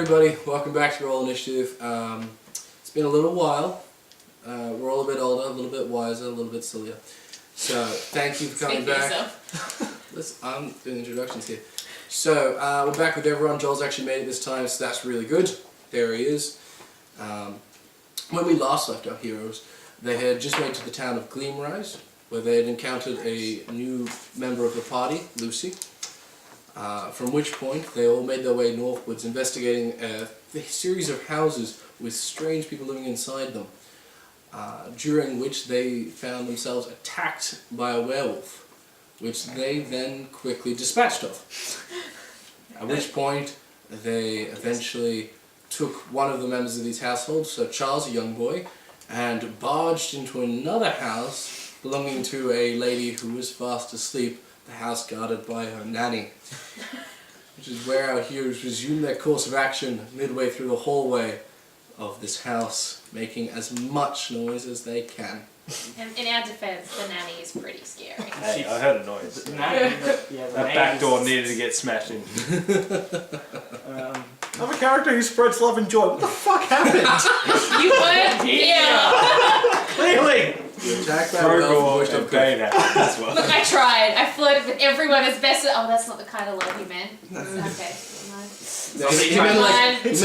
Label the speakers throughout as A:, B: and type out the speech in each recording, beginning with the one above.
A: everybody, welcome back to Roll Initiative. It's been a little while. We're all a bit older, a little bit wiser, a little bit sillier. So, thank you for coming back. I'm doing introductions here. So, we're back with everyone. Joel's actually made it this time, so that's really good. There he is. When we last left our heroes, they had just made it to the town of Gleamrise, where they had encountered a new member of the party, Lucy. From which point they all made their way northwards, investigating a series of houses with strange people living inside them, during which they found themselves attacked by a werewolf, which they then quickly dispatched of. At which point they eventually took one of the members of these households, so Charles, a young boy, and barged into another house belonging to a lady who was fast asleep, the house guarded by her nanny, which is where our heroes resume their course of action midway through the hallway of this house, making as much noise as they can.
B: And in our defense, the nanny is pretty scary.
C: Hey, I heard a noise.
D: The
C: That back door needed to get smashed in.
D: I'm a character who spreads love and joy. What the fuck happened?
B: You weren't here!
D: Clearly!
A: You attack that
C: Drogor
A: werewolf,
C: and Bane happened as well.
B: Look, I tried. I flirted with everyone as best as... Oh, that's not the kind of love you meant. Okay.
A: You meant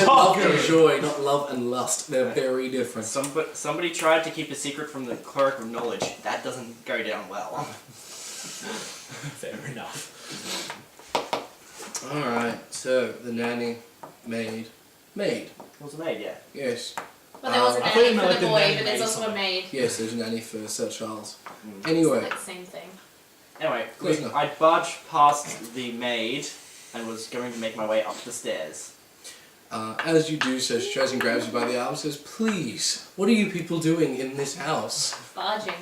A: love
D: good.
A: and joy, not love and lust. They're very different.
E: Somebody tried to keep a secret from the cleric of knowledge. That doesn't go down well.
D: Fair enough.
A: Alright, so the nanny, maid.
E: It was a maid, yeah.
A: Yes.
B: Well, there was a
D: I thought you
B: nanny
D: meant
B: for the
D: like
B: boy,
D: the nanny
B: but there's
D: maid
B: also a
D: something.
B: maid.
A: Yes, there's a nanny for Sir Charles.
B: It's
A: Anyway,
B: like the same thing.
E: Anyway,
A: Close enough.
E: I barged past the maid and was going to make my way up the stairs.
A: as you do so, she tries and grabs you by the arm and says, "Please, what are you people doing in this house?"
B: Barging.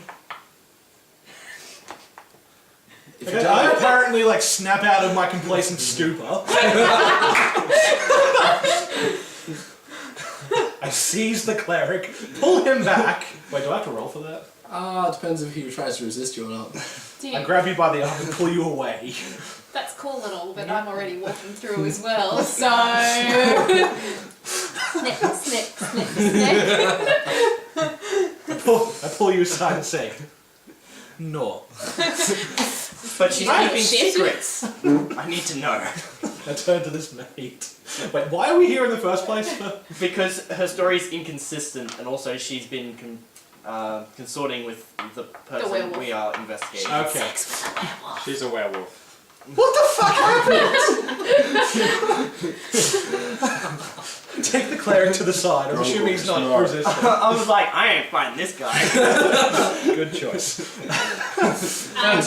A: If
D: Okay,
A: you
D: I
A: don't,
D: apparently snap out of my complacent stupor. I seize the cleric, pull him back. Wait, do I have to roll for that?
A: it depends if he tries to resist you or not.
D: I grab you by the arm and pull you away.
B: That's cool and all, but I'm already walking through as well, so... snip, snip, snip, snip.
D: I pull you aside and say, "No."
E: But she's
B: Right,
E: keeping
B: shit.
E: secrets. I need to know.
D: I turn to this maid. Wait, why are we here in the first place?
E: Because her story is inconsistent and also she's been consorting with the person
B: werewolf.
E: we are investigating.
D: Okay.
B: Sex with a werewolf.
C: She's a werewolf.
D: What the fuck happened? Take the cleric to the side. I'm assuming he's not resistant.
E: I was like, I ain't fighting this guy.
D: Good choice. I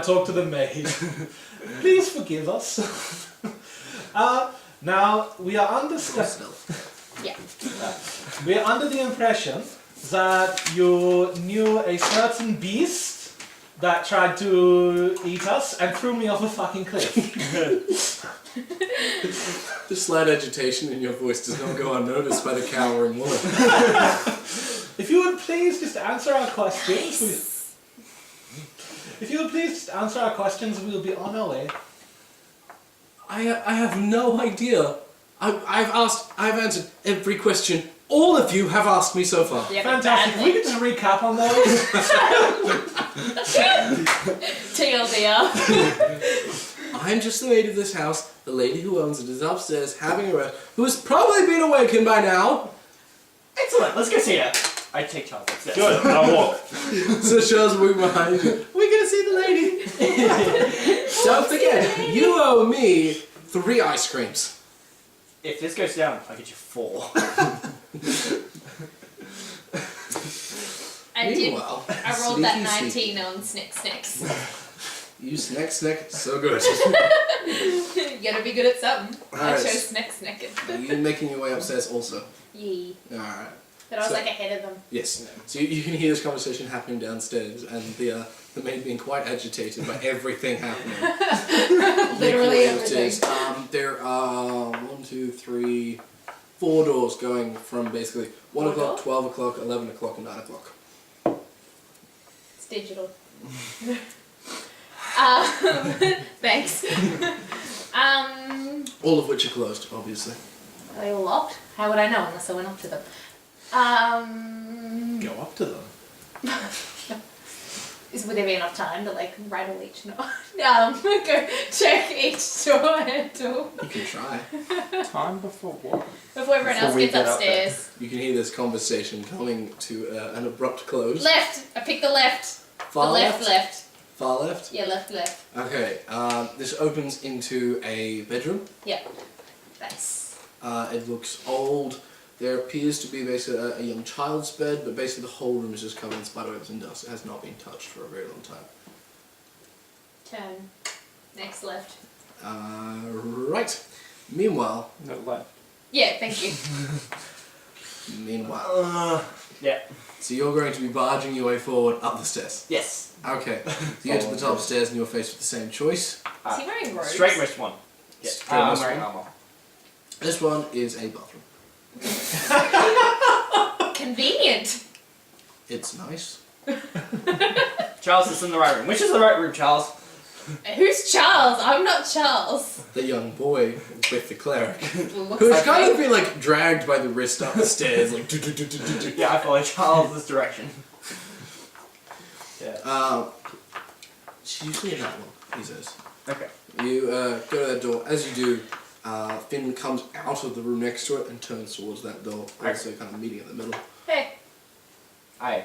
D: talk to the maid. Please forgive us. Now we are under
B: Yeah.
D: we are under the impression that you knew a certain beast that tried to eat us and threw me off a fucking cliff.
A: The slight agitation in your voice does not go unnoticed by the cowering woman.
D: If you would please just answer our questions. If you would please just answer our questions, we will be on our way.
A: I have no idea. I've answered every question all of you have asked me so far.
B: Yeah, but
D: Fantastic. If we
B: badly.
D: could just recap on those.
B: TLDR.
A: I'm just the maid of this house. The lady who owns it is upstairs having a rest, who has probably been awakened by now.
E: Excellent, let's go see her. I take Charles upstairs.
C: Good, I'll walk.
A: So Charles will be behind you. We're gonna see the lady. Don't forget, you owe me 3 ice creams.
E: If this goes down, I'll get you 4.
B: I
A: Meanwhile,
B: rolled that
A: sneaky,
B: 19 on Snacks.
A: You snack, so good.
B: You gotta be good at something. I
A: Alright.
B: chose Snacks.
A: Are you making your way upstairs also?
B: Yee.
A: Alright.
B: But I was
A: So-
B: like ahead of them.
A: Yes. So you can hear this conversation happening downstairs, and the maid being quite agitated by everything happening.
B: Literally
A: Making way upstairs.
B: everything.
A: There are 1, 2, 3, 4 doors going from basically 1
B: Four
A: o'clock,
B: doors?
A: 12 o'clock, 11 o'clock, and 9 o'clock.
B: It's digital. Thanks.
A: All of which are closed, obviously.
B: Are they all locked? How would I know unless I went up to them?
D: Go up to them.
B: Would there be enough time to like rattle each door? Go check each door handle
A: You can try.
C: Time before what?
B: before everyone
C: Before
B: else
C: we
B: gets
C: get up there.
B: upstairs.
A: You can hear this conversation coming to an abrupt close.
B: Left. I picked the left.
A: Far
B: the left.
A: Far left?
B: Yeah, left.
A: Okay, this opens into a bedroom.
B: Yeah. Nice.
A: It looks old. There appears to be basically a young child's bed, but basically the whole room is just covered in spiderwebs and dust. It has not been touched for a very long time.
B: Turn. Next left.
A: Right. Meanwhile,
C: No left.
B: Yeah, thank you.
E: Yeah.
A: So you're going to be barging your way forward up the stairs.
E: Yes.
A: Okay. So you get to the top of the stairs and you're faced with the same choice.
B: Is he wearing robes?
E: Straight wrist one. Yeah.
A: Straight
E: I'm
A: wrist
E: wearing
A: one.
E: armor.
A: This one is a bathroom.
B: Convenient.
A: It's nice.
E: Charles is in the right room. Which is the right room, Charles?
B: Who's Charles? I'm not Charles.
A: The young boy with the cleric.
B: Looks
A: Who's
B: like
A: kind
B: me.
A: of been like dragged by the wrist up the stairs, like do.
E: Yeah, I follow Charles' direction.
C: Yeah.
A: She's usually in that one, he says.
E: Okay.
A: You go to that door. As you do, Finn comes out of the room next to it and turns towards that door, also kind of meeting in the middle.
B: Hey,
E: I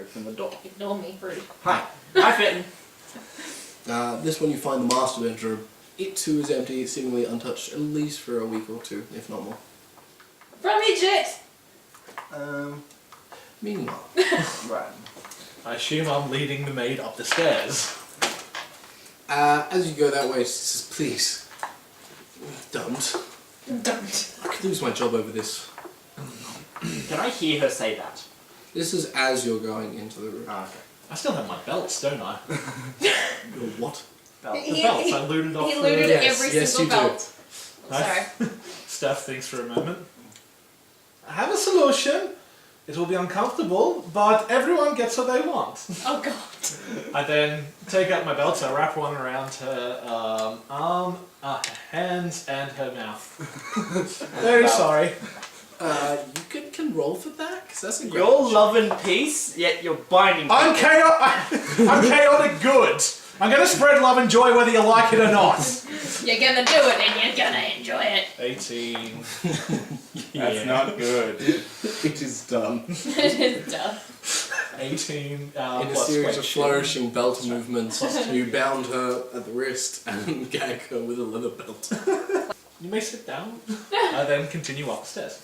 E: open the door.
B: ignore me, rude.
E: Hi. Hi, Finn.
A: This one you find the master bedroom. It too is empty, seemingly untouched, at least for a week or two, if not more.
B: From Egypt.
A: Meanwhile,
E: Right.
D: I assume I'm leading the maid up the stairs.
A: as you go that way, she says, please, don't.
B: Don't.
A: I could lose my job over this.
E: Can I hear her say that?
A: This is as you're going into the room.
E: Okay.
D: I still have my belts, don't I?
A: Your what?
E: Belt.
D: The belts I looted off
B: He
D: the...
B: looted
A: Yes,
B: every
A: yes,
B: single
A: you do.
B: belt. Sorry.
D: Steph thinks for a moment. I have a solution. It will be uncomfortable, but everyone gets what they want.
B: Oh god.
D: I then take out my belt, I wrap one around her arm, her hands, and her mouth. Very sorry.
A: You can roll for that, because that's a great
E: You're love and peace, yet you're binding.
D: I'm chaotic good. I'm gonna spread love and joy whether you like it or not.
B: You're gonna do it and you're gonna enjoy it.
D: 18.
C: That's not good.
A: It is done.
B: It is done.
D: 18
A: In a
D: plus
A: series
D: weight
A: of
D: shield.
A: flourishing belt movements, you bound her at the wrist and gag her with a leather belt.
D: You may sit down. I then continue upstairs.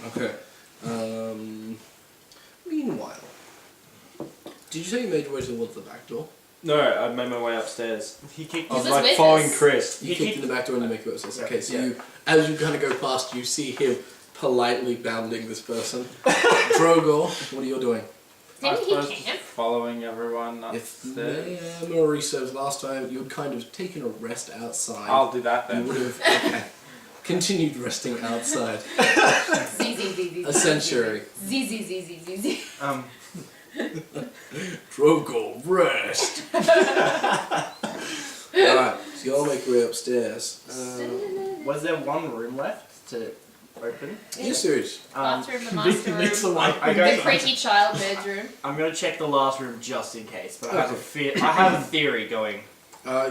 A: Okay. Meanwhile, did you say you made your way towards the back door?
C: No, I made my way upstairs.
E: He kicked
C: I was
B: This
C: like
B: is
C: following
B: witness.
C: Chris.
A: You
E: You
A: kicked
E: keep-
A: in the back door and you make your way upstairs. Okay, so
C: Yeah.
A: you, as you kind of go past, you see him politely bounding this person. Drogor, what are you doing?
C: I
B: Didn't
C: suppose
B: he camp?
C: following everyone
A: If
C: upstairs.
A: memory serves, last time you had kind of taken a rest outside.
C: I'll do that
A: You
C: then.
A: would have okay, continued resting outside.
B: Z Z Z Z.
A: A century.
B: Z Z Z Z Z Z.
A: Drogor, rest! Alright, so you all make your way upstairs.
E: Was there one room left to open?
A: Yes, there is.
B: Bathroom, the master
D: It's a
B: room.
D: one.
E: I go.
B: The creaky child bedroom.
E: I'm gonna check the last room just in case, but I have a
A: Okay.
E: I have a theory going.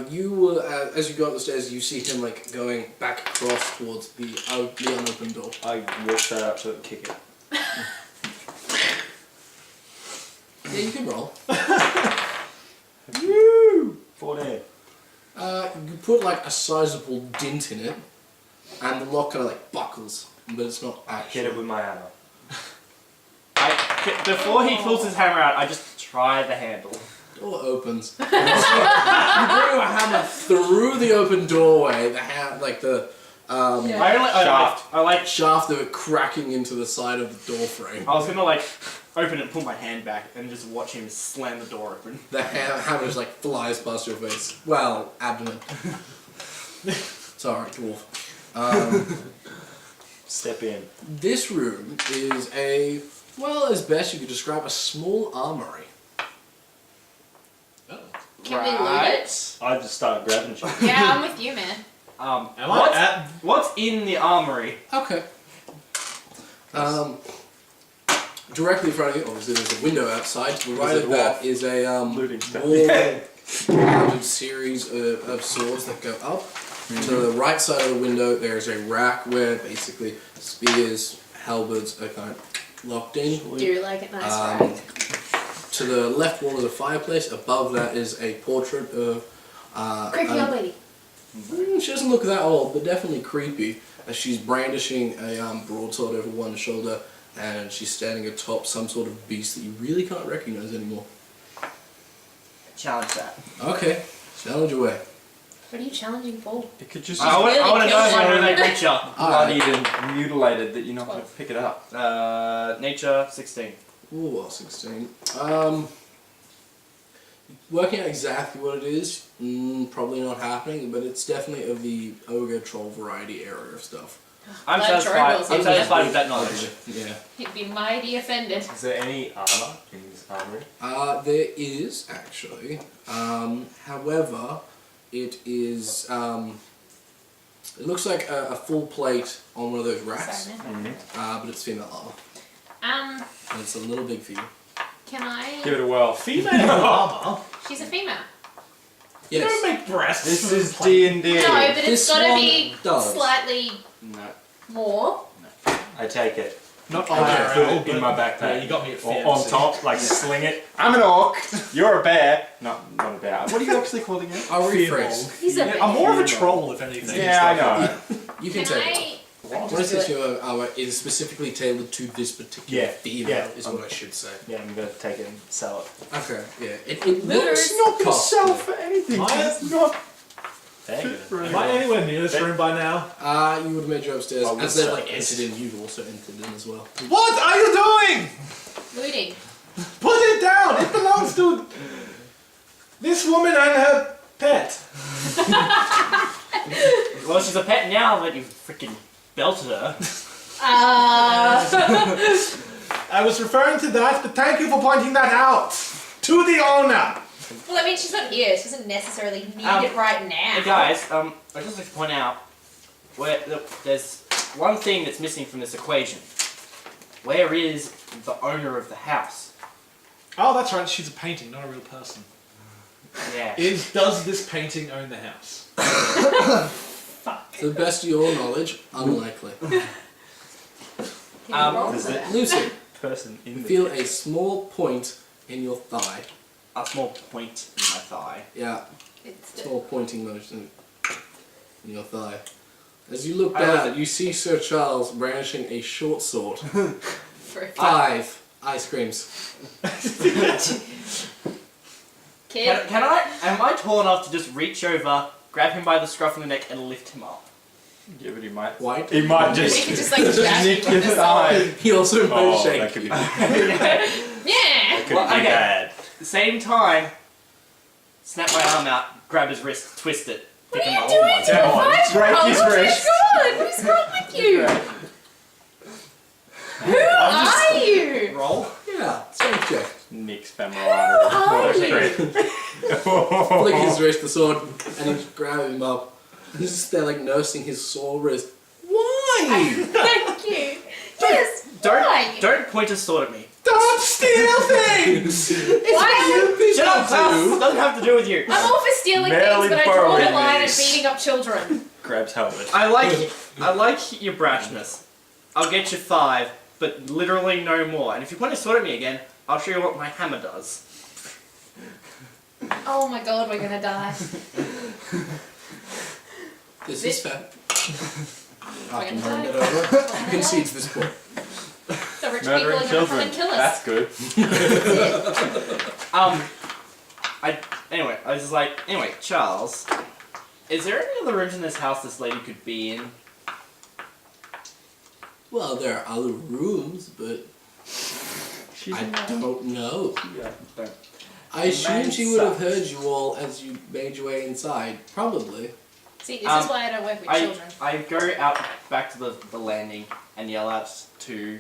A: You will, as you go up the stairs, you see him like going back across towards the unopened door.
C: I walk straight up to it and kick it.
A: Yeah, you can roll.
C: Woo! 14.
A: You put like a sizable dint in it, and the lock kind of like buckles, but it's not
C: I
A: actually.
C: hit it with my hammer.
E: Before he pulls his hammer out, I just try the handle.
A: Door opens. You bring a hammer through the open doorway. The like the
B: Yeah.
E: I like.
A: shaft of it cracking into the side of the door frame.
E: I was gonna like open it, pull my hand back, and just watch him slam the door open.
A: The hammer just like flies past your face. Well, abdomen. Sorry, dwarf.
C: Step in.
A: This room is a, well, as best you could describe, a small armory.
D: Oh.
B: Can we loot it?
C: I just started grabbing shit.
B: Yeah, I'm with you, man.
E: What's in the armory?
A: Okay. Directly in front of you, obviously there's a window outside. To the right of that is a
C: Looting stuff.
A: wall-mounted series of swords that go up. To the right side of the window there's a rack where basically spears, halberds are kind of locked in.
B: Do you like it nice, right?
A: To the left wall is a fireplace. Above that is a portrait of
B: Creepy old lady.
A: she doesn't look that old, but definitely creepy. As she's brandishing a broadsword over one shoulder, and she's standing atop some sort of beast that you really can't recognize anymore.
E: Challenge that.
A: Okay, challenge away.
B: What are you challenging for?
C: It could just
E: I want to know if I know that creature.
C: bloodied and mutilated that you're not going to pick it up.
E: Nature 16.
A: Ooh, well, 16. Working out exactly what it is, probably not happening, but it's definitely of the ogre troll variety area of stuff.
E: I'm
B: Blood
E: satisfied.
B: tribals,
E: I'm
B: isn't it?
E: satisfied with that knowledge.
A: Yeah.
B: He'd be mighty offended.
C: Is there any armor in this armory?
A: There is, actually. However, it is, it looks like a full plate on one of those racks,
B: Sorry, man.
A: but it's female armor.
B: Um,
A: And it's a little big for you.
B: can I?
C: Give it a whirl.
D: Female armor?
B: She's a female.
D: You
A: Yes.
D: don't make breasts.
C: This
D: for
C: is
D: play.
C: D&D.
B: No, but it's
A: This
B: gotta
A: one
B: be
A: does.
B: slightly
C: No,
B: more.
C: I take it.
D: Not
C: I
D: IRL,
C: put it in
D: but-
C: my backpack.
D: Yeah, you got me at
C: Or
D: fantasy.
C: on top, like sling it. I'm an orc. You're a bear. Not a bear. What are you actually calling it?
A: I'll
D: Fearful.
A: rephrase.
B: He's a
C: Yeah,
B: bit.
D: I'm more of a
C: Female.
D: troll, if anything.
C: Yeah, I know.
A: You can
B: Can
A: take it.
B: I? I can
A: What
B: just
A: is
B: do it.
A: your armor is specifically tailored to this particular
C: Yeah,
A: female,
C: yeah.
A: is what I should say.
C: Yeah, I'm gonna take it and sell it.
A: Okay, yeah. It
B: Looters.
A: looks
C: Not gonna
A: costly.
C: sell for anything.
D: I-
C: It's not.
D: Am I anywhere near this room by now?
A: You would have made your upstairs.
C: I would
A: As they've
C: say
A: like
C: yes.
A: entered in, you've also entered in as well.
D: What are you doing?
B: Looting.
D: Put it down! It belongs to this woman and her pet.
E: Well, she's a pet now that you've freaking belted her.
D: I was referring to that, but thank you for pointing that out. To the owner.
B: Well, I mean, she's not here. She doesn't necessarily need it right now.
E: Hey guys, I'd just like to point out there's one thing that's missing from this equation. Where is the owner of the house?
D: Oh, that's right. She's a painting, not a real person.
E: Yeah.
D: Does this painting own the house?
B: Fuck.
A: To the best of your knowledge, unlikely.
B: Can you roll
C: is
B: for
C: it-
B: that?
A: Lucy,
C: Person in
A: you
C: the
A: feel a small point in your thigh.
E: A small point in my thigh.
A: Yeah,
B: It's
A: small pointing motion in your thigh. As you look
E: I love
A: down, you see Sir Charles brandishing a short sword.
B: for
A: 5 ice creams.
B: kid.
E: Am I tall enough to just reach over, grab him by the scruff of the neck and lift him up?
C: Yeah, but he might.
A: White.
C: He might
B: We
C: just.
B: could just like grab
C: nick
B: you
C: your
B: with the
C: thigh.
A: He also might
C: Oh,
A: shake.
C: that could be.
B: Yeah.
C: Could
E: Well,
C: be
E: okay.
C: bad.
E: At the same time, snap my arm out, grab his wrist, twist it.
B: What
E: pick
B: are
E: him
B: you
E: up.
B: doing to
C: Come
B: the
C: on,
B: fight?
C: break
B: Oh
C: his
B: my
C: wrist.
B: god, what's wrong with you? Who are you?
E: Roll.
A: Yeah, strength check.
C: Nick's femoral
B: Who
C: artery.
B: are
C: What a
B: you?
C: crit.
A: Flick his wrist, the sword, and you just grab him up. He's just there like nursing his sore wrist. Why?
B: Thank you. Yes. Why?
E: Don't point a sword at me.
D: Don't steal things!
B: Why?
E: Shut up, Klaus! It doesn't have to do with you.
B: I'm all for stealing
C: Merely
B: things, but I draw the
C: borrowing
B: line at
C: these.
B: beating up children.
C: Grabs helmet.
E: I like your brashness. I'll get you 5, but literally no more. And if you point a sword at me again, I'll show you what my hammer does.
B: Oh my god, we're gonna die.
A: This is fair. I
B: We're
A: can
B: gonna
A: bring it
B: die.
A: over. Concedes this point.
B: The rich people are
C: Murdering
B: gonna come
C: children.
B: and kill us.
C: That's good.
E: Anyway, I was just like, anyway, Charles, is there any other rooms in this house this lady could be in?
A: Well, there are other rooms, but I don't know.
C: Yeah.
A: I assume she would have heard you all as you made your way inside. Probably.
B: See, this is why I don't work with children.
E: I go out back to the landing and yell out to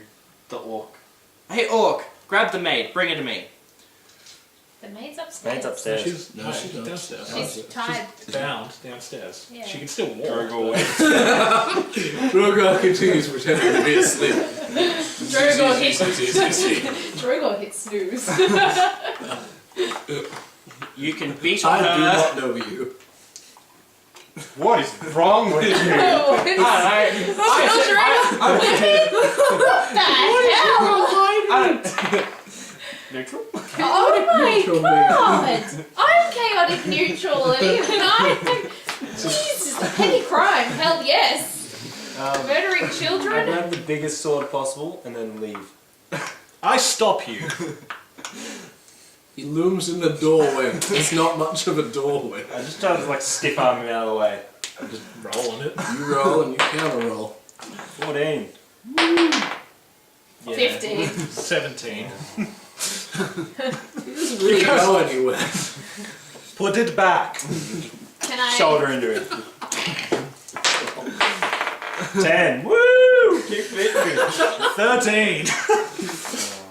E: the orc. Hey orc, grab the maid, bring her to me.
B: The maid's upstairs.
C: Maid's upstairs.
D: She's
A: she's not.
D: downstairs.
B: She's tied.
D: Bound downstairs.
B: Yeah.
D: She can still walk.
C: Drogor waits.
A: Drogor continues pretending to be asleep.
B: Drogor hits snooze.
E: You can beat on
A: I do
E: her.
A: not know you.
C: What is wrong with you?
B: Oh, it's-
E: I
B: what the hell?
E: Neutral?
B: Oh my
A: Neutral
B: god! I'm chaotic neutral, and even I'm. Jesus, petty crime. Hell yes. Murdering
F: I
B: children.
F: grab the biggest sword possible and then leave.
D: I stop you.
A: He looms in the doorway. It's not much of a doorway.
C: I just try to like stiff arm him out of the way.
D: Just roll on it.
A: You roll and you counter roll.
C: 14.
E: Yeah.
B: 15.
D: 17.
A: He doesn't really go anywhere.
D: Put it back.
B: Can I?
C: Shoulder into it. 10. Woo! Keep fitting.
D: 13.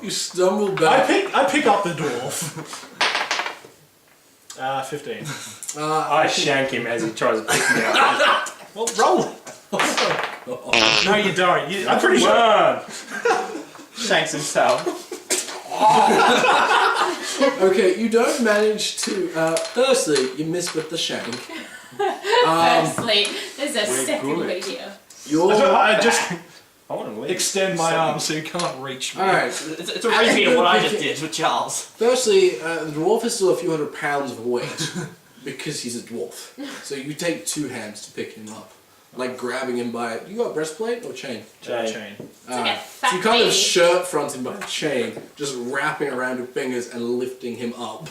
A: You stumble back.
D: I pick up the dwarf. 15.
C: I shank him as he tries to pick me up.
D: Well, roll it. No, you don't. I'm pretty sure.
C: One. Shanks himself.
A: Okay, you don't manage to. Firstly, you miss with the shank.
B: Firstly, there's a second
C: good.
B: way here.
D: I just
C: I want to leave.
D: extend my arm so you can't reach me.
A: Alright,
E: It's a repeat of what I just did with Charles.
A: firstly, the dwarf is still a few hundred pounds of weight because he's a dwarf. So you take 2 hands to pick him up. Like grabbing him by. You got a breastplate or chain?
D: Chain.
B: like a fat
A: so you kind of
B: baby.
A: shirt front him by a chain, just wrapping around your fingers and lifting him up.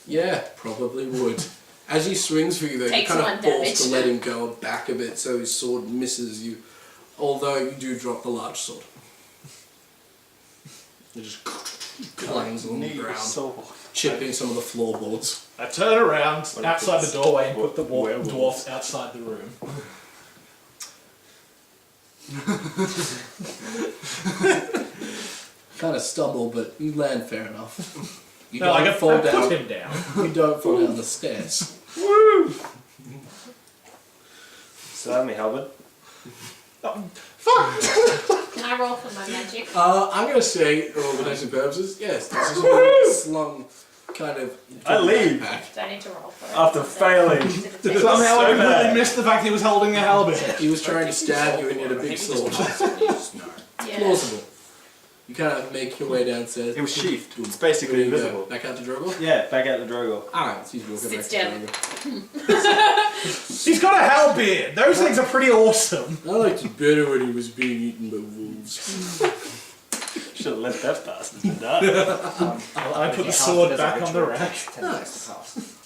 A: Yeah, probably would. As he swings for you, though, you
B: Takes
A: kind of
B: one
A: force
B: damage.
A: to let him go back a bit so his sword misses you. Although you do drop the large sword. It just clangs on the ground, chipping some of the floorboards.
D: I turn around outside the doorway and put the
C: Werewolves.
D: dwarf outside the room.
A: Kind of stumble, but you land fair enough. You
D: No, I
A: fall
D: put
A: down.
D: him down.
A: You don't fall down the stairs.
C: Serve me, Halberd.
B: Can I roll for my magic?
A: I'm going to say, for organizing purposes, yes, this is a slung kind of.
C: I leave.
B: Do I need to roll for it?
C: After failing.
D: Somehow
C: So
D: I completely
C: bad.
D: missed the fact he was holding a halberd.
A: He was trying to stab you and you had a big sword.
B: Yeah.
A: Plausible. You kind of make your way downstairs.
C: It was sheathed. It's
A: Where
C: basically
A: do you go?
C: invisible.
A: Back out to Drogor?
C: Yeah, back out the Drogor.
A: Alright, so he's walking
B: Sits
A: back
B: down.
A: to Drogor.
D: He's got a halberd. Those things are pretty awesome.
A: I liked it better when he was being eaten by wolves.
C: Should have left that bastard die.
D: I put the sword back on the rack.
A: Nice.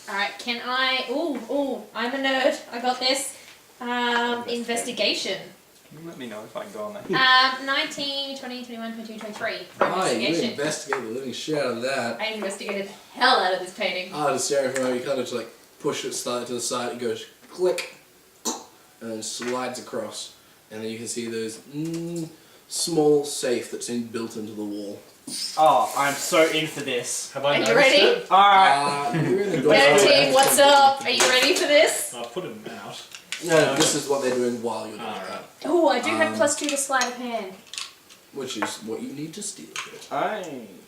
B: Alright, can I. Ooh, I'm a nerd. I got this. Investigation.
C: Can you let me know if I can go on that?
B: 19, 20, 21, 22, 23.
A: Ah, you
B: Investigation.
A: investigate the living shit out of that.
B: I investigated the hell out of this painting.
A: The staring from you kind of just like push it slightly to the side, it goes click, and then slides across. And then you can see there's small safe that's built into the wall.
E: Oh, I'm so in for this.
D: Have I
B: Are you
D: noticed
B: ready?
D: it?
E: Alright.
A: You're in the
B: Go team, what's up? Are you ready for this?
D: I'll put him out.
A: No, this is what they're doing while you're doing
D: Alright.
A: that.
B: Oh, I do have +2 to sleight of hand.
A: Which is what you need to steal it.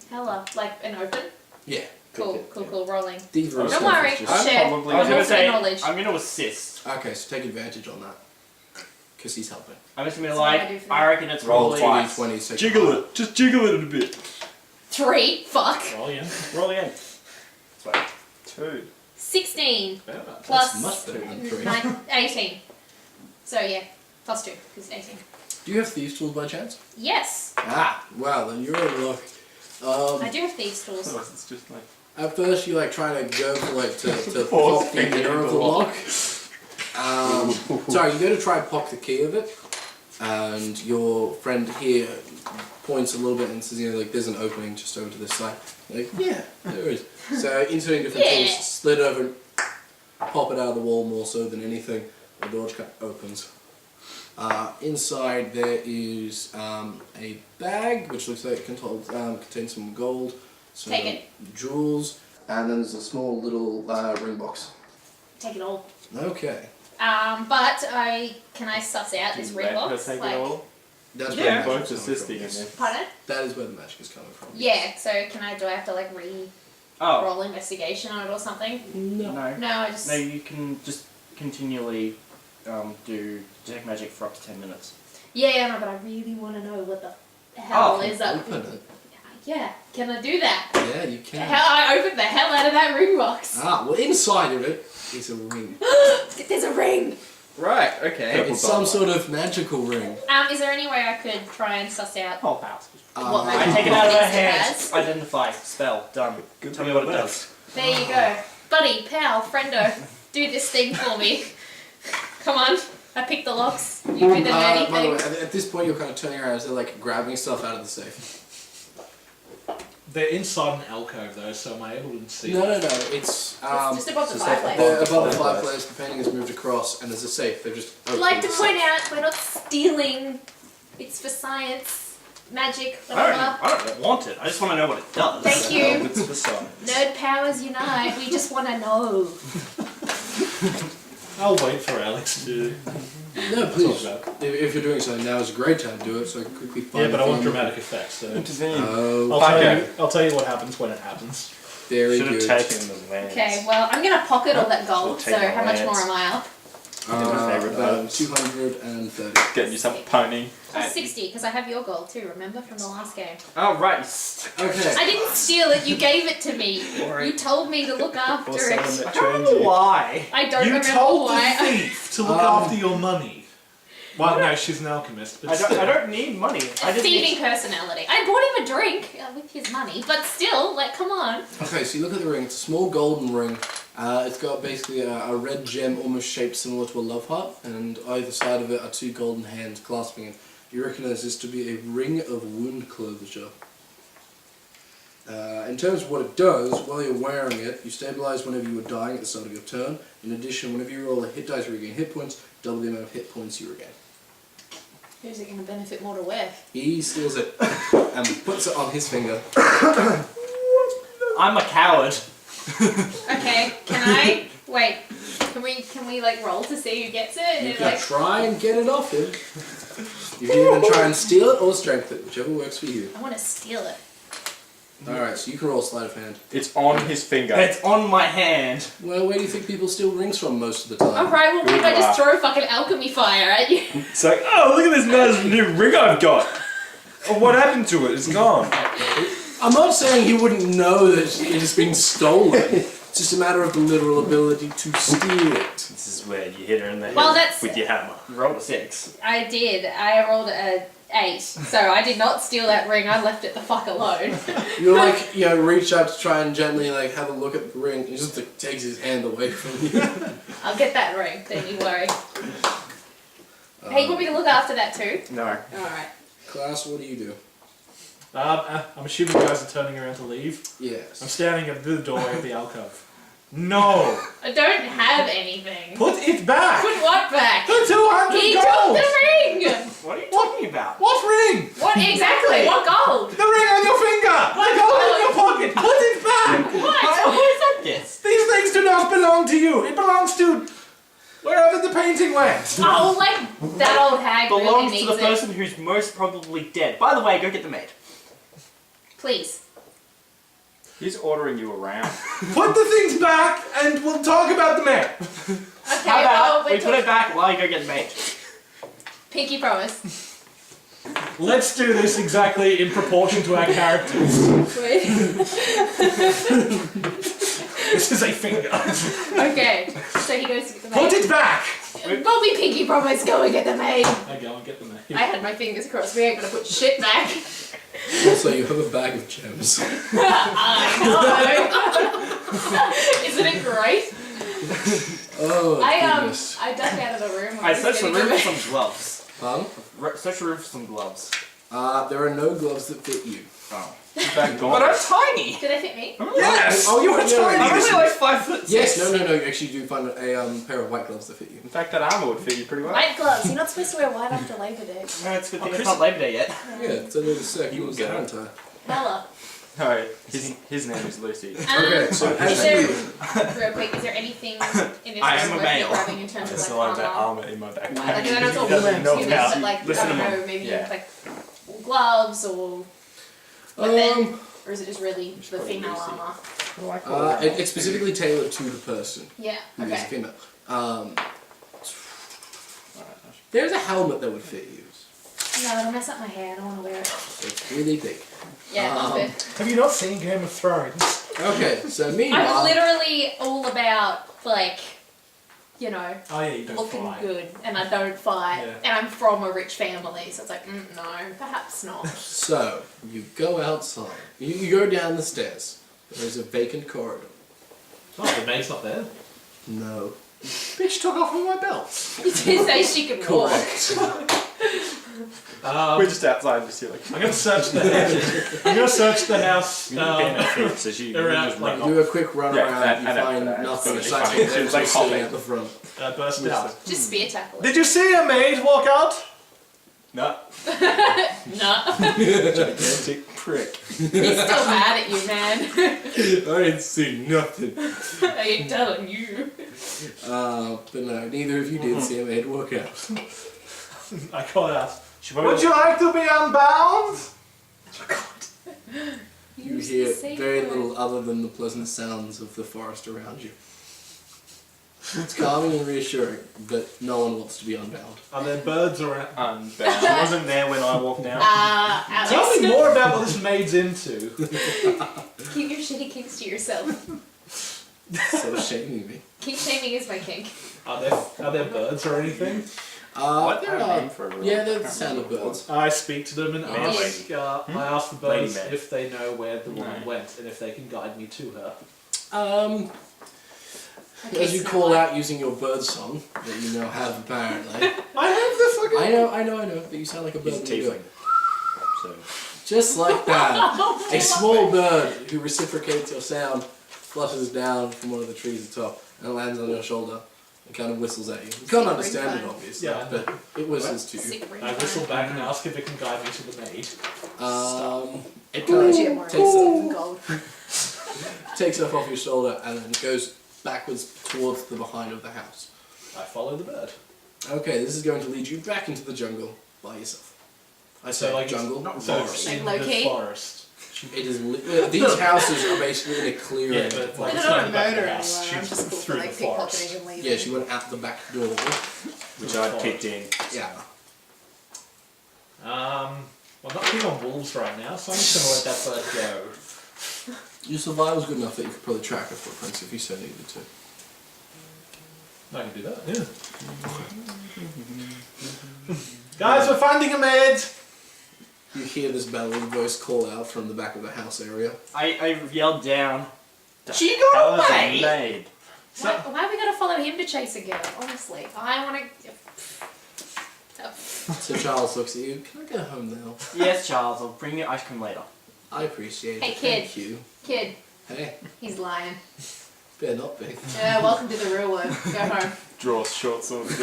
B: Hella. Like an open?
A: Yeah.
B: Cool, rolling.
A: Thievery
B: Don't
A: stuff
B: worry,
A: is just-
C: I'm
B: share.
C: probably-
E: I was
B: I'm
E: gonna
B: also
E: say,
B: knowledge.
E: I'm gonna assist.
A: Okay, so take advantage on that. Because he's helping.
E: I'm just gonna be
B: That's what I do
E: like,
B: for
E: I reckon it's
A: Roll
E: probably.
A: 2d20. So
C: Jiggle it. Just jiggle it a bit.
B: 3, fuck.
D: Roll again.
C: Roll again. Wait. 2.
B: 16
A: That's
B: plus
A: much better than 3.
B: 18. So yeah, +2, because 18.
A: Do you have thieves tools by chance?
B: Yes,
A: Well then you're in luck.
B: I do have thieves tools.
C: Otherwise it's just like...
A: At first you like try to go for like to
C: Pause
A: pop the
C: thinking
A: inner
C: of
A: of
C: the
A: the lock. Sorry, you go to try and pop the key of it, and your friend here points a little bit and says, like there's an opening just over to this side. You're like, yeah, there is. So inserting different
B: Yeah.
A: tools, slid over and pop it out of the wall more so than anything. The door just kind of opens. Inside there is a bag which looks like it contains some gold, So
B: Take it.
A: jewels, and then there's a small little ring box.
B: Take it all.
A: Okay.
B: But can I suss out this ring box?
C: Take
B: Like,
C: it all.
A: That's
C: Yeah,
A: where the
C: both
A: magic's coming
C: assisting
A: from.
C: in there.
B: pardon?
A: That is where the magic is coming from.
B: Yeah. So do I have to like roll
E: Oh,
B: investigation on it or something?
E: no.
B: No, I just.
E: No, you can just continually do detect magic for up to 10 minutes.
B: Yeah, no, but I really want to know what the hell
E: Oh,
B: is up.
A: Open it.
B: Yeah, can I do that?
A: Yeah, you can.
B: I opened the hell out of that ring box.
A: Ah, well, inside of it is a ring.
B: There's a ring.
E: Right, okay.
C: Purple
A: It's some
C: dot.
A: sort of magical ring.
B: Is there any way I could try and suss out
E: Whole house.
B: what
E: I
B: magic
E: take it out of her
B: properties it
E: hand.
B: has?
E: Identify. Spell. Done.
C: Good
E: Tell me
C: thing
E: what it
C: I
E: does.
B: There you go. Buddy, pal, friendo, do this thing for me. Come on. I picked the locks. You do the nerdy
A: By the way,
B: thing.
A: at this point you're kind of turning around, so like grabbing stuff out of the safe.
D: They're inside an alcove though, so am I able to see?
A: No, it's
B: It's just above the
C: just
B: fireplace.
A: they're above the
C: Fireplace.
A: fireplace. The painting is moved across, and there's a safe. They've just
B: I'd
A: opened
B: like to
A: the
B: point
A: safe.
B: out we're not stealing. It's for science, magic,
E: I
B: whatever.
E: don't want it. I just want to know what it does.
B: Thank
C: Oh,
B: you.
C: it's for science.
B: Nerd powers unite. We just want to know.
D: I'll wait for Alex to.
A: No, please.
D: Talk about
A: If you're doing something, now is a great time to do it. So I can quickly find.
D: Yeah, but
A: the
D: I want
A: thing.
D: dramatic effects. So
C: Intervene.
A: Oh,
D: I'll tell you what happens when it happens.
A: very
C: Should have
A: good.
C: taken the land.
B: Okay, well, I'm going to pocket all that gold,
C: Should've
B: so
C: taken
B: how much
C: the
B: more
C: lands.
B: am I up?
C: my favourite
A: About
C: items.
A: 230.
C: Get you some pony.
B: Oh, 60, because I have your gold too, remember, from the last game.
E: Oh, right.
A: Okay.
B: I didn't steal it, you gave it to me. You told me to look after
C: Or someone
B: it.
C: that
E: I don't
C: trained
E: know
C: you.
E: why.
B: I don't
D: You
B: remember
D: told the
B: why.
D: thief to look after your money. Well, no, she's an alchemist, but
E: I don't need money. I just
B: Thieving
E: need...
B: personality. I bought him a drink with his money, but still, like, come on.
A: Okay, so you look at the ring. It's a small golden ring. It's got basically a red gem almost shaped similar to a love heart, and either side of it are two golden hands clasping it. You recognise this to be a ring of wound closure. In terms of what it does, while you're wearing it, you stabilise whenever you are dying at the start of your turn. In addition, whenever you roll a hit dice, you regain hit points, double the amount of hit points you regain.
B: Who's it going to benefit more to wear?
A: He steals it and puts it on his finger.
E: I'm a coward.
B: Okay, can I... Wait, can we like, roll to see who gets it?
A: You
B: And,
A: can
B: like,
A: try and get it off him. You can either try and steal it or strength it, whichever works for you.
B: I want to steal it.
A: Alright, so you can roll sleight of hand.
C: It's on his finger.
E: It's on my hand.
A: Well, where do you think people steal rings from most of the time?
B: Alright, well, what if I just throw fucking alchemy fire at you?
C: It's like, oh, look at this nice new ring I've got. Oh, what happened to it? It's gone.
A: I'm not saying he wouldn't know that it has been stolen. It's just a matter of the literal ability to steal it.
C: This is where you hit her in the head
B: Well, that's-
C: with your hammer.
E: You rolled a 6.
B: I did. I rolled a 8, so I did not steal that ring. I left it the fuck alone.
A: You're like, you know, reach out to try and gently like have a look at the ring. He just like, takes his hand away from you.
B: I'll get that ring, don't you worry. Hey, you want me to look after that too?
E: No.
B: Alright.
A: Class, what do you do?
D: I'm assuming you guys are turning around to leave. I'm
A: Yes.
D: standing at the doorway of the alcove. No!
B: I don't have anything.
D: Put it back!
B: Put what back?
D: The 200
B: He
D: gold!
B: took the ring!
E: What are you talking about?
D: What ring?
B: What exactly? What gold?
D: The ring on your finger! The gold in your pocket! Put it back!
B: What?
E: Who said this?
D: These things do not belong to you! It belongs to wherever the painting went!
B: Oh, like that old hag really
E: Belongs
B: needs
E: to the
B: it.
E: person who's most probably dead. By the way, go get the maid.
B: Please.
C: He's ordering you around.
D: Put the things back and we'll talk about the man!
B: Okay,
E: How
B: well,
E: about we put it back while you go get the maid?
B: Pinky promise.
D: Let's do this exactly in proportion to our characters.
B: Wait.
D: This is a finger.
B: Okay, so he goes to get the
D: Put
B: maid.
D: it back!
B: Bobby Pinky promise, go and get the maid.
D: I go and get the man.
B: I had my fingers crossed, we ain't gonna put shit back.
A: Also, you have a bag of gems.
B: I know. Isn't it great?
A: Oh, goodness.
B: I ducked out of the room.
E: I searched the room for some gloves.
A: Pardon?
E: Search the room for some gloves.
A: There are no gloves that fit you.
E: Oh.
C: Back
E: But I'm tiny!
B: Do they fit me?
D: Yes!
A: Oh, you are tiny.
E: I'm only like 5'6".
A: Yes, no, you actually do find a pair of white gloves that fit you.
C: In fact, that armor would fit you pretty well.
B: White gloves. You're not supposed to wear white after Labor Day.
E: No, it's a good thing it's not Labor Day yet.
A: Yeah, it's a little circle.
C: You will
A: It's
C: get
A: their
C: it.
A: own tie.
B: Bella.
C: No, his name is Lucy.
A: Okay, so
B: is there, real quick, is there anything in this
E: I
B: room
E: am a
B: worth
E: male.
B: grabbing in terms
F: There's
B: of
F: a
B: like
F: lot of
B: armor?
F: armor in my backpack.
B: Like, I know it's all
F: He doesn't
B: limbs,
F: know
B: humans,
F: about.
B: but like,
C: Listen
B: I
C: to
B: don't
C: him.
B: know, maybe
C: Yeah.
B: like gloves or or is it just really the
C: probably
B: female
C: Lucy.
B: armor?
A: it's specifically tailored to the person
B: Yeah,
A: who is a
B: okay.
A: female. There's a helmet that would fit you.
B: No, it'll mess up my hair, I don't want to wear it.
A: It's really big.
B: Yeah,
A: Um,
B: good.
D: Have you not seen Game of Thrones?
A: Okay, so
B: I'm
A: meanwhile,
B: literally all about, like, you know,
D: Oh yeah, you don't
B: looking
D: fly.
B: good, and I don't fight,
D: Yeah.
B: and I'm from a rich family, so it's like, no, perhaps not.
A: so you go outside. You go down the stairs. There's a vacant corridor.
D: Oh, the maid's not there.
A: No. Bitch took off all my belts.
B: You did say she could walk.
A: Correct.
C: We're just outside, just here like.
D: I'm gonna search the house. I'm gonna search the house.
F: So she
D: around,
F: just
D: like,
F: run off.
A: Do a quick run
C: Yeah,
A: around.
C: that-
A: You
C: I know,
A: find
C: but
A: nothing
C: it's
A: aside
C: funny.
A: from them
C: It's like
A: two sitting
C: hopping.
A: at the front.
D: burst out.
B: Just spear tackle it.
D: Did you see a maid walk out?
F: No.
B: No.
F: Gigantic prick.
B: He's still mad at you, man.
A: I didn't see nothing.
B: I ain't telling you.
A: But no, neither of you did see a maid walk out.
D: I called out.
F: She
D: Would you like to be unbound?
A: You
B: Use the
A: hear
B: safe
A: very
B: word.
A: little other than the pleasant sounds of the forest around you. It's calming and reassuring, but no one wants to be unbound.
D: Are there birds around?
F: unbound? She wasn't there when I walked out.
B: Alex,
D: Tell me more about what this maid's into.
B: keep your shitty kinks to yourself.
A: So shaming me.
B: Kink shaming is my kink.
D: Are there birds or anything?
F: What
A: There
F: their
A: are.
F: name for a
A: Yeah, they're the sound of birds.
D: I speak to them and ask. I ask the
F: Lady
D: birds
F: man.
D: if they know where the woman
F: No.
D: went and if they can guide me to her.
B: Okay,
A: As you
B: Snow
A: call
B: White.
A: out using your bird song that you now have apparently.
D: I have the fucking.
A: I know, but you sound like a bird.
F: He's a
A: when you do
F: tiefling.
A: it.
F: So
A: Just like that, a small bird who reciprocates your sound flutters down from one of the trees atop and lands on your shoulder and kind of whistles at you. You can't understand it, obviously,
D: Yeah.
A: but it whistles to you.
B: Sick ring
D: I whistle
B: phone.
D: back and ask if it can guide me to the maid.
A: It
B: Ooh,
A: kind
B: yeah,
A: of
B: more
A: takes
B: than gold.
A: takes off your shoulder and then goes backwards towards the behind of the house.
D: I follow the bird.
A: Okay, this is going to lead you back into the jungle by yourself. I say
D: So like
A: jungle,
D: Not
A: forest.
D: forest.
B: Like
D: In
B: low
D: the
B: key?
D: forest.
A: It is these houses are basically in a clearing.
D: Yeah, but like
B: I
D: it's
B: don't
D: not
B: want to
D: about
B: murder
D: the
B: anyone.
D: house.
B: I'm
D: She's
B: just cool for
D: through
B: like
D: the forest.
B: pickpocketing and leaving.
A: Yeah, she went out the back door.
F: which I kicked in.
A: Yeah.
D: Well, I'm not keen on wolves right now, so I'm just gonna let that bird go.
A: Your survival's good enough that you could probably track her footprints if you so needed to.
D: I can do that, yeah. Guys, we're finding a maid!
A: You hear this bellowing voice call out from the back of the house area.
E: I yelled down.
D: She
F: That
D: got
F: was
D: away!
F: a maid.
B: Why have we got to follow him to chase a girl? Honestly, I want to.
A: So Charles looks at you. Can I go home now?
E: Yes, Charles, I'll bring you ice cream later.
A: I appreciate
B: Hey,
A: it.
B: kid.
A: Thank you.
B: Kid,
A: Hey,
B: he's lying.
A: better not be.
B: Yeah, welcome to the real world. Go home.
F: Draw short sword.
B: What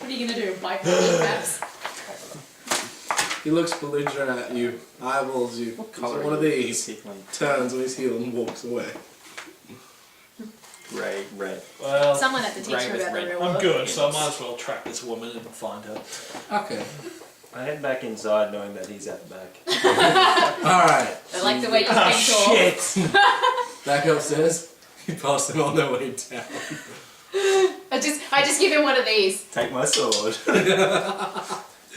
B: are you gonna do? Bite my maps?
A: He looks belligerent at you, eyeballs you. What one of these? Turns on his heel and walks away.
F: Grey, red.
D: Well,
B: Someone had to teach
E: Right
B: her
E: with
B: about the
E: red.
B: real world.
D: I'm good, so I might as well track this woman and find her.
A: Okay.
F: I head back inside knowing that he's at the back.
A: Alright.
B: I like the way you
D: Ah,
B: think
D: shit!
A: Back upstairs. You pass them on their way down.
B: I just give him one of these.
F: Take my sword.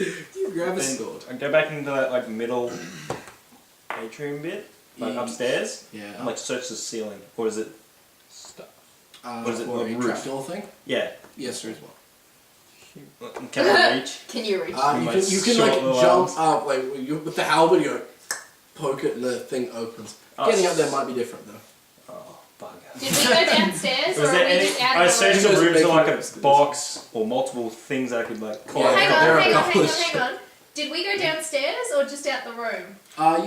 A: You grab a
F: Then
A: sword.
F: I go back into that like middle atrium bit, like
A: Yeah.
F: upstairs.
A: Yeah.
F: And like search the ceiling, or is it stuff? What is it,
A: For
F: the
A: a
F: roof?
A: trapdoor thing?
F: Yeah.
A: Yes, there is one.
F: Can I reach?
B: Can you reach?
A: You
F: My
A: can like
F: short little
A: jump
F: arms.
A: up, like with the halberd, you go, poke it and the thing opens.
F: Oh,
A: Getting up there might be different though.
F: Oh, bugger.
B: Did we go downstairs or
F: Was
B: are
F: there
B: we
F: any?
B: just out
F: I
B: of the
F: searched
B: room?
F: the room for like
A: Making
F: a box or multiple things I could like climb.
B: Well, hang
A: There
B: on,
A: are
B: hang
A: a
B: on,
A: couple
B: hang on,
A: of
B: hang on. Did we go downstairs or just out the room?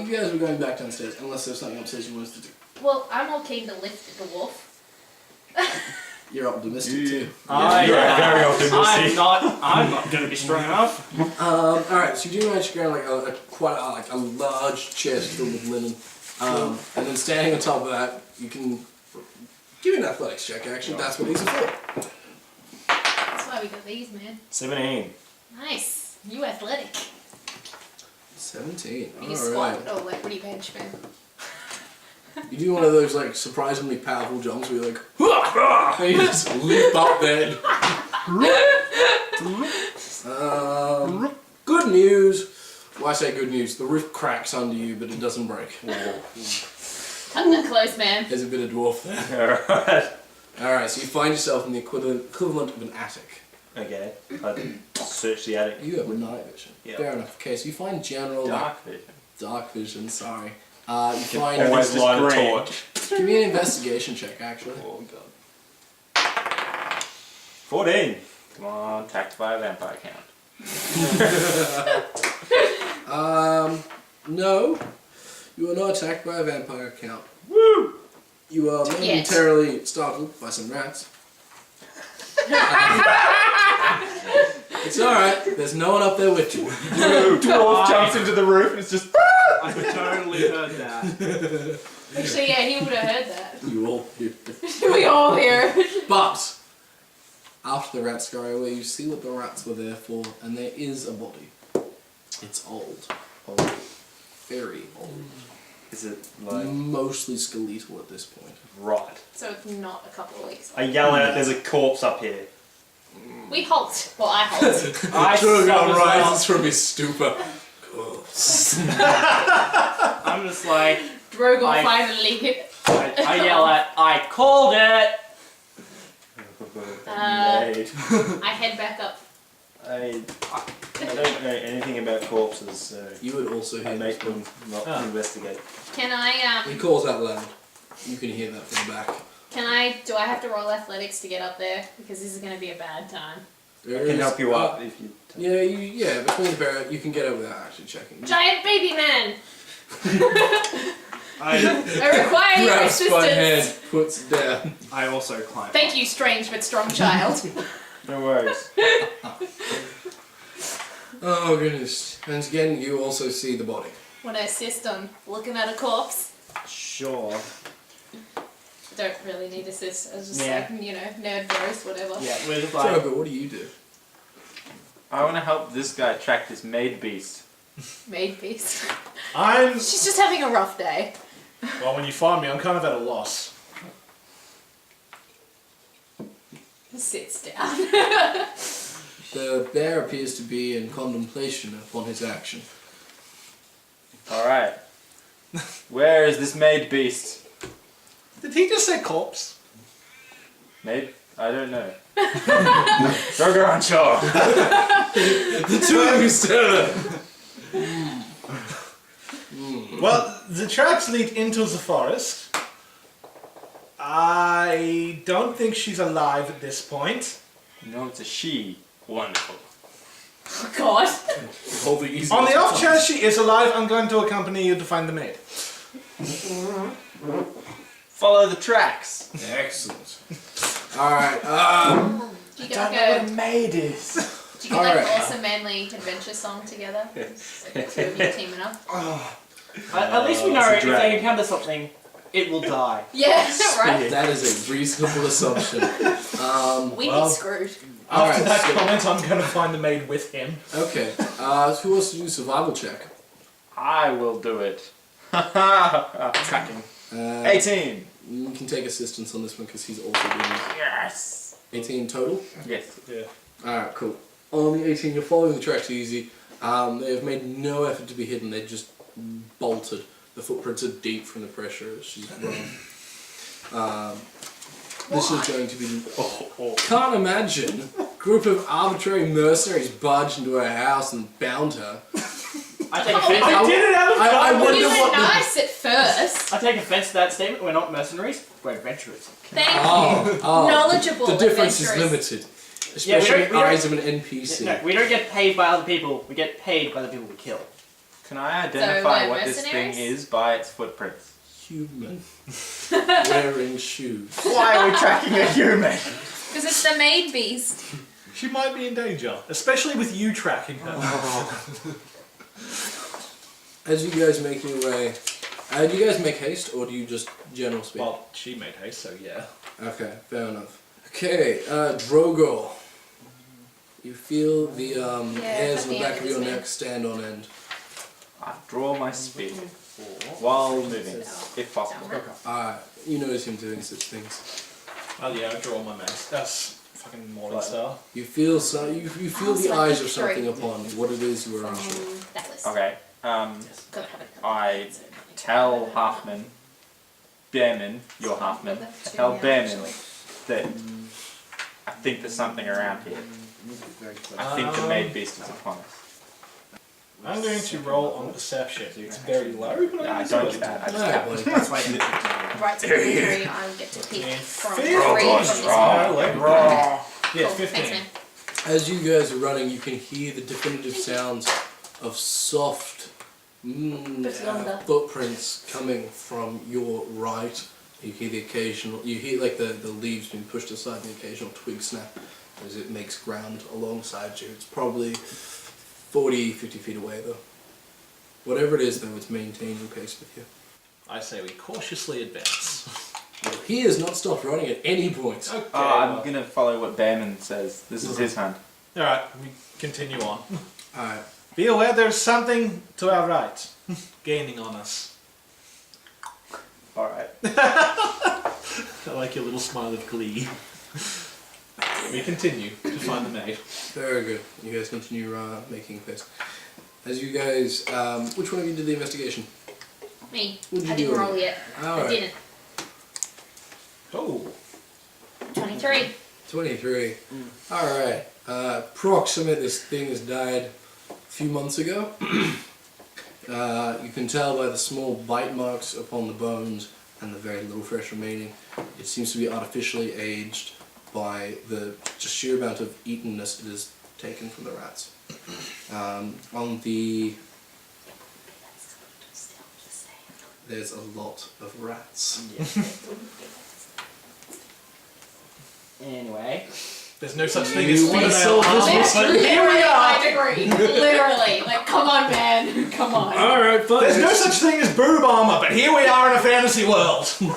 A: You guys were going back downstairs, unless there's something upstairs you wanted to do.
B: Well, I'm all keen to lift the wolf.
A: You're optimistic too.
C: You're very optimistic.
E: I'm not going to be strong enough.
A: Alright, so you do manage to carry like a large chest filled with linen. And then standing on top of that, you can give me an athletics check actually, that's what these are for.
B: That's why we got these, man.
C: 17.
B: Nice. You athletic.
A: 17.
B: You squat or like, what do you bench, man?
A: You do one of those like surprisingly powerful jumps where you're like, and you just leap up there. Good news. Well, I say good news. The roof cracks under you, but it doesn't break.
B: Cut that close, man.
A: There's a bit of dwarf there.
C: Alright.
A: Alright, so you find yourself in the equivalent of an attic.
C: Okay. I search the attic.
A: You have night vision.
C: Yeah.
A: Fair enough. Okay, so you find general
C: Dark vision.
A: dark vision. Sorry. You find.
C: Always light a
F: green.
C: torch.
A: Give me an investigation check, actually.
C: Oh god. 14. Come on, attacked by a vampire count.
A: No. You are not attacked by a vampire count.
C: Woo!
A: You are momentarily startled by some rats. It's alright, there's no one up there with you.
C: Dwarf jumps into the roof and it's just.
E: I totally heard that.
B: Actually, yeah, he would have heard that.
A: You all hear.
B: We all hear.
A: But, after the rats go away, you see what the rats were there for, and there is a body. It's old. Very old.
C: Is it like.
A: Mostly skeletal at this point.
C: Right.
B: So it's not a couple of weeks.
C: I yell out, there's a corpse up here.
B: We halt. Well, I halt.
A: Drogon rises from his stupor.
E: I'm just like,
B: Drogor finally hit.
E: I yell at, I called it!
C: Mate.
B: I head back up.
C: I don't know anything about corpses, so
A: You would also
C: I
A: hear
C: make them not investigate.
B: Can I,
A: He calls out loud. You can hear that from the back.
B: do I have to roll athletics to get up there? Because this is going to be a bad time.
C: I can help you up if you.
A: Yeah, between the pair, you can get it without actually checking.
B: Giant baby man!
E: I
B: require your
A: Grabs by hand,
B: assistance.
A: puts it down.
E: I also climb.
B: Thank you, strange but strong child.
C: No worries.
A: Oh goodness. And again, you also see the body.
B: Want to assist on looking at a corpse?
E: Sure.
B: Don't really need assist. I was just
E: Yeah.
B: like, nerd bros, whatever.
E: Yeah, we're just like,
A: But what do you do?
C: I want to help this guy track this maid beast.
B: Made peace. She's just having a rough day.
D: Well, when you find me, I'm kind of at a loss.
B: Sits down.
A: The bear appears to be in contemplation upon his action.
C: Alright. Where is this maid beast?
D: Did he just say corpse?
C: Maid? I don't know. Drogor on shore.
A: The two of you stare at
D: Well, the tracks lead into the forest. I don't think she's alive at this point.
C: No, it's a she. Wonderful.
B: Oh, God.
A: Hold the easy.
D: On the off chance she is alive, I'm going to accompany you to find the maid.
C: Follow the tracks.
A: Excellent. Alright,
B: Do you get like a
C: maid is.
B: Do you get like
A: Alright.
B: an awesome manly adventure song together? It's like the two of you teaming up.
E: at least we know
C: it's a
E: if
C: drag.
E: they encounter something, it will die.
B: Yeah, right?
A: that is a reasonable assumption.
B: We'd
D: Well-
B: be screwed.
D: After
A: Alright,
D: that
A: so-
D: comment, I'm going to find the maid with him.
A: Okay, who wants to do a survival check?
C: I will do it. Tracking. 18.
A: You can take assistance on this one because he's also doing this.
C: Yes.
A: 18 total?
C: Yes.
D: Yeah.
A: Alright, cool. On the 18, you're following the tracks easy. They have made no effort to be hidden, they just bolted. The footprints are deep from the pressure as she's run. This is going to be... Can't imagine. Group of arbitrary mercenaries barged into her house and bound her.
E: I take
B: Oh,
E: offense.
A: I
B: You
A: wonder
B: were
A: what the...
B: nice at first.
E: I take offense to that statement. We're not mercenaries. We're adventurers.
B: Thank you.
A: Oh,
B: Knowledgeable
A: the difference is
B: adventurers.
A: limited.
E: Yeah, we
A: Especially
E: don't- we don't-
A: eyes of an NPC.
E: No, we don't get paid by other people. We get paid by the people we kill.
C: Can I identify
B: we're
C: what this thing
B: mercenaries?
C: is by its footprints?
A: human wearing shoes.
C: Why are we tracking a human?
B: Because it's the maid beast.
D: She might be in danger, especially with you tracking her.
A: As you guys make your way, do you guys make haste or do you just general speed?
D: Well, she made haste, so yeah.
A: Okay, fair enough. Okay, Drogor. You feel the hairs on the back of your neck stand on end.
C: I draw my spear while moving, if possible.
A: You notice him doing such things.
D: Oh yeah, I draw my mace. That's fucking Morning Star.
A: You feel you feel the eyes of something upon you. What it is, you are unsure.
B: That list.
C: Okay. I tell Halfman, Bearman, your Halfman, I tell Bearman that I think there's something around here. I think the maid beast is upon us.
D: I'm going to roll on perception. It's very low, but
C: I don't do that. I just
A: Alright,
C: tap.
A: buddy.
B: Right, so three, I get to pick from three
D: Drogor
B: from this one.
D: Yeah,
B: Cool,
D: 15.
B: thanks, man.
A: As you guys are running, you can hear the definitive sounds of soft footprints coming from your right. You hear the occasional, you hear like the leaves being pushed aside and the occasional twig snap as it makes ground alongside you. It's probably 40, 50 feet away though. Whatever it is though, it's maintaining pace with you.
D: I say we cautiously advance.
A: Well, he has not stopped running at any point.
D: Okay.
C: I'm going to follow what Bearman says. This is his hand.
D: Alright, we continue on.
A: Alright.
D: Be aware there's something to our right, gaining on us.
C: Alright.
D: I like your little smile of glee. We continue to find the maid.
A: Very good. You guys continue making pace. As you guys, which one of you did the investigation?
B: Me.
A: What'd you
B: I didn't
A: do?
B: roll yet. I
A: Alright.
B: didn't.
D: Oh.
B: 23.
A: 23. Alright. Approximate this thing has died a few months ago. You can tell by the small bite marks upon the bones and the very little flesh remaining. It seems to be artificially aged by the just sheer amount of eatenness it has taken from the rats. On the... There's a lot of rats.
E: Anyway.
D: There's no such thing
A: You
D: as
A: wanna
D: female
A: solve this
D: armor, so
A: mystery?
D: here we are!
B: Literally, my degree. Literally. Like, come on, man. Come on.
A: Alright, fine.
D: There's no such thing as boob armor, but here we are in a fantasy world.
B: And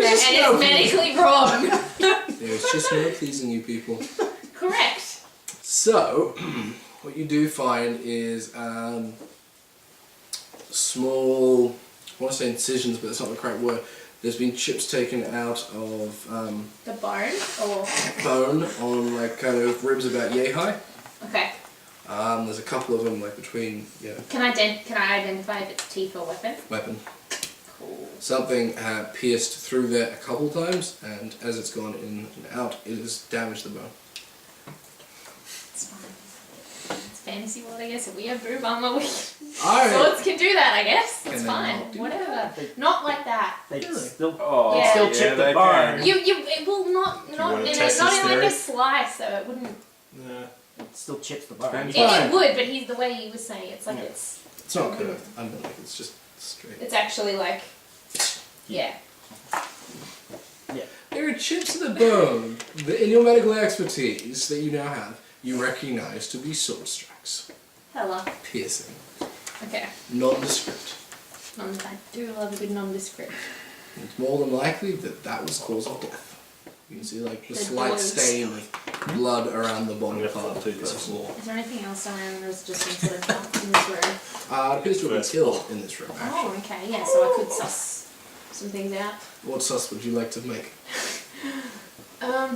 B: it's medically wrong.
A: There's just no pleasing you people.
B: Correct.
A: So, what you do find is small, I want to say incisions, but that's not the correct word. There's been chips taken out of
B: The bone? Or...
A: bone on like kind of ribs about yay high.
B: Okay.
A: There's a couple of them like between,
B: Can I identify if it's teeth or weapon?
A: weapon.
B: Cool.
A: Something pierced through there a couple times, and as it's gone in and out, it has damaged the bone.
B: It's fine. It's fantasy world, I guess. If we have boob armor,
A: Alright.
B: swords can do that, I guess. It's
A: Can they
B: fine.
A: not do
B: Whatever. Not like that.
E: They
A: Really?
E: still,
C: Oh,
B: Yeah.
E: still chip the
C: they
E: bone.
C: can.
B: It will not
F: wanna
B: in a,
F: test
B: not
F: this
B: in like
F: theory?
B: a slice, so it wouldn't.
E: It still chips the bone.
C: Depends.
A: Fine.
B: It would, but he's the way he was saying it's like
A: It's not curved. I mean, like it's just straight.
B: it's actually like yeah.
A: There are chips in the bone that, in your medical expertise that you now have, you recognise to be sword strikes.
B: Hello.
A: Piercing.
B: Okay.
A: Nondescript.
B: I do love a good nondescript.
A: It's more than likely that that was cause of death. You can see like the
B: The
A: slight
B: blows.
A: stain of blood around the bottom
F: I'm
A: part
F: gonna
A: of
F: flip
A: the
F: through this.
A: floor.
B: Is there anything else around or is it just some sort of dump in this room?
A: It appears to have been
F: First
A: killed
F: floor.
A: in this room,
B: Oh,
A: actually.
B: okay, yeah, so I could suss some things out.
A: What sus would you like to make?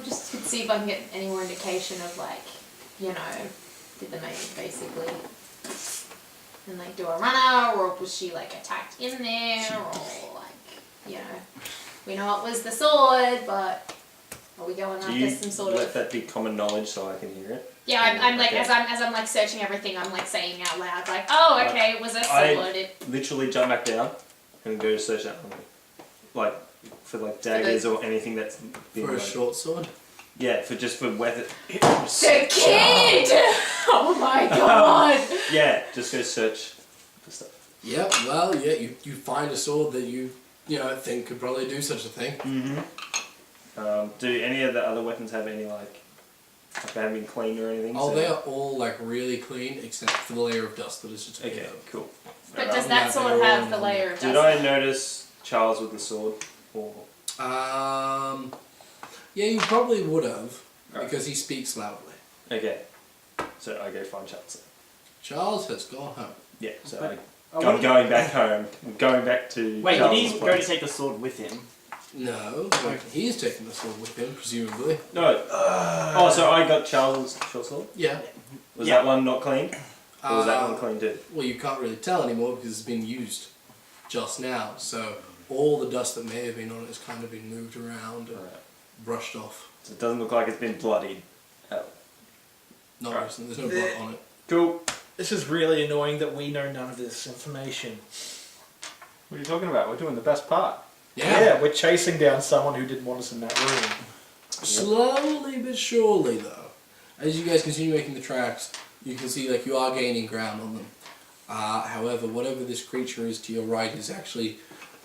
B: Just to see if I can get any more indication of like, you know, did the maid basically and like do a runner or was she like attacked in there or like, you know, we know it was the sword, but are we going
F: Do
B: after
F: you
B: some sort
F: let
B: of
F: that be common knowledge so I can hear it?
B: yeah, I'm like
F: Okay.
B: as I'm like searching everything, I'm like saying out loud like, oh okay, it was a sword. It
F: Literally jump back down and go search that one. Like for like daggers or anything that's been
A: For a
F: like,
A: short sword?
F: yeah, for weather.
B: the kid! Oh my god!
F: Yeah, just go search for stuff.
A: Yeah, well, yeah, you find a sword that you think could probably do such a thing.
F: Mm-hmm. Do any of the other weapons have any like they haven't been cleaned or anything?
A: Oh,
F: so-
A: they are all like really clean except for the layer of dust that is just
F: Okay, cool.
B: But does that sword have the layer of dust?
F: Did I notice Charles with the sword? Or
A: Yeah, you probably would have
F: Right.
A: because he speaks loudly.
F: okay, so I go find Charles.
A: Charles has gone home.
F: Yeah, so
E: But-
F: I'm going back home. I'm going back to.
E: Wait, did
F: Charles'
E: he go to
F: place.
E: take the sword with him?
A: No, but he's taking the sword with him, presumably.
F: No. Oh, so I got Charles' short sword.
A: Yeah.
F: Was
E: Yeah.
F: that one not cleaned? Or was that
A: Uh,
F: one cleaned too?
A: Well, you can't really tell anymore because it's been used just now. So all the dust that may have been on it has kind of been moved around and brushed off.
F: So it doesn't look like it's been bloodied. Oh.
A: Not
F: Right.
A: recently. There's no blood on it.
F: Cool.
D: This is really annoying that we know none of this information.
C: What are you talking about? We're doing the best part.
A: Yeah.
D: We're chasing down someone who didn't want us in that room.
A: Slowly but surely, though, as you guys continue making the tracks, you can see like you are gaining ground on them. However, whatever this creature is to your right is actually,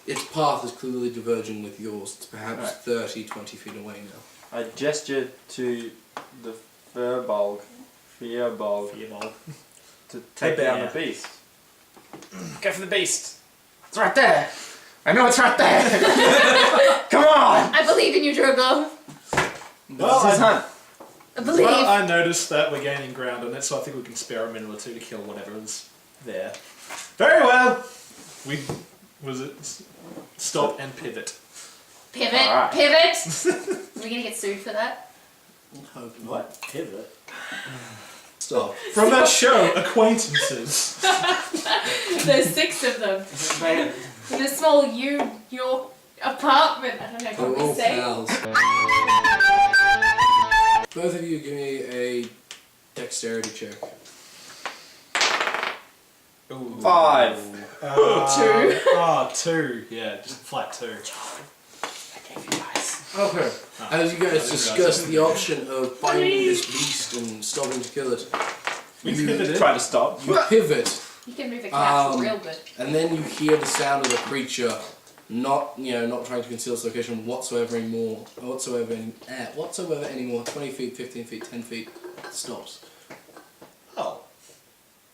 A: its path is clearly diverging with yours. It's perhaps
C: Right.
A: 30, 20 feet away now.
C: I gestured to the Firbolg to take
D: Hey,
C: down
D: Bear.
C: the beast.
E: Go for the beast.
C: It's right there. I know it's right there. Come on.
B: I believe in you, Drogor.
C: This is his hunt.
B: I believe.
D: Well, I noticed that we're gaining ground on it, so I think we can spare a minute or two to kill whatever's there. Very well. Stop and pivot.
B: Pivot.
C: Alright.
B: Pivot. Are we gonna get sued for that?
A: Hope not.
E: What? Pivot.
A: Stop.
D: From that show, Acquaintances.
B: There's 6 of them. In a small your apartment. I don't know,
A: They're
B: can we
A: all
B: say?
A: pals. Both of you give me a dexterity check.
D: Ooh.
C: 5.
B: 2.
D: Oh, 2. Yeah, just flat 2.
E: I gave you guys.
A: Okay. As you guys
D: realize
A: discuss
D: that.
A: the option of finding this beast and stopping to kill it,
D: We
A: you,
D: pivoted.
C: Try to stop.
A: you pivot,
B: You can move a couch
A: Um,
B: real good.
A: and then you hear the sound of the creature, not trying to conceal its location whatsoever anymore. 20 feet, 15 feet, 10 feet, stops.
D: Oh.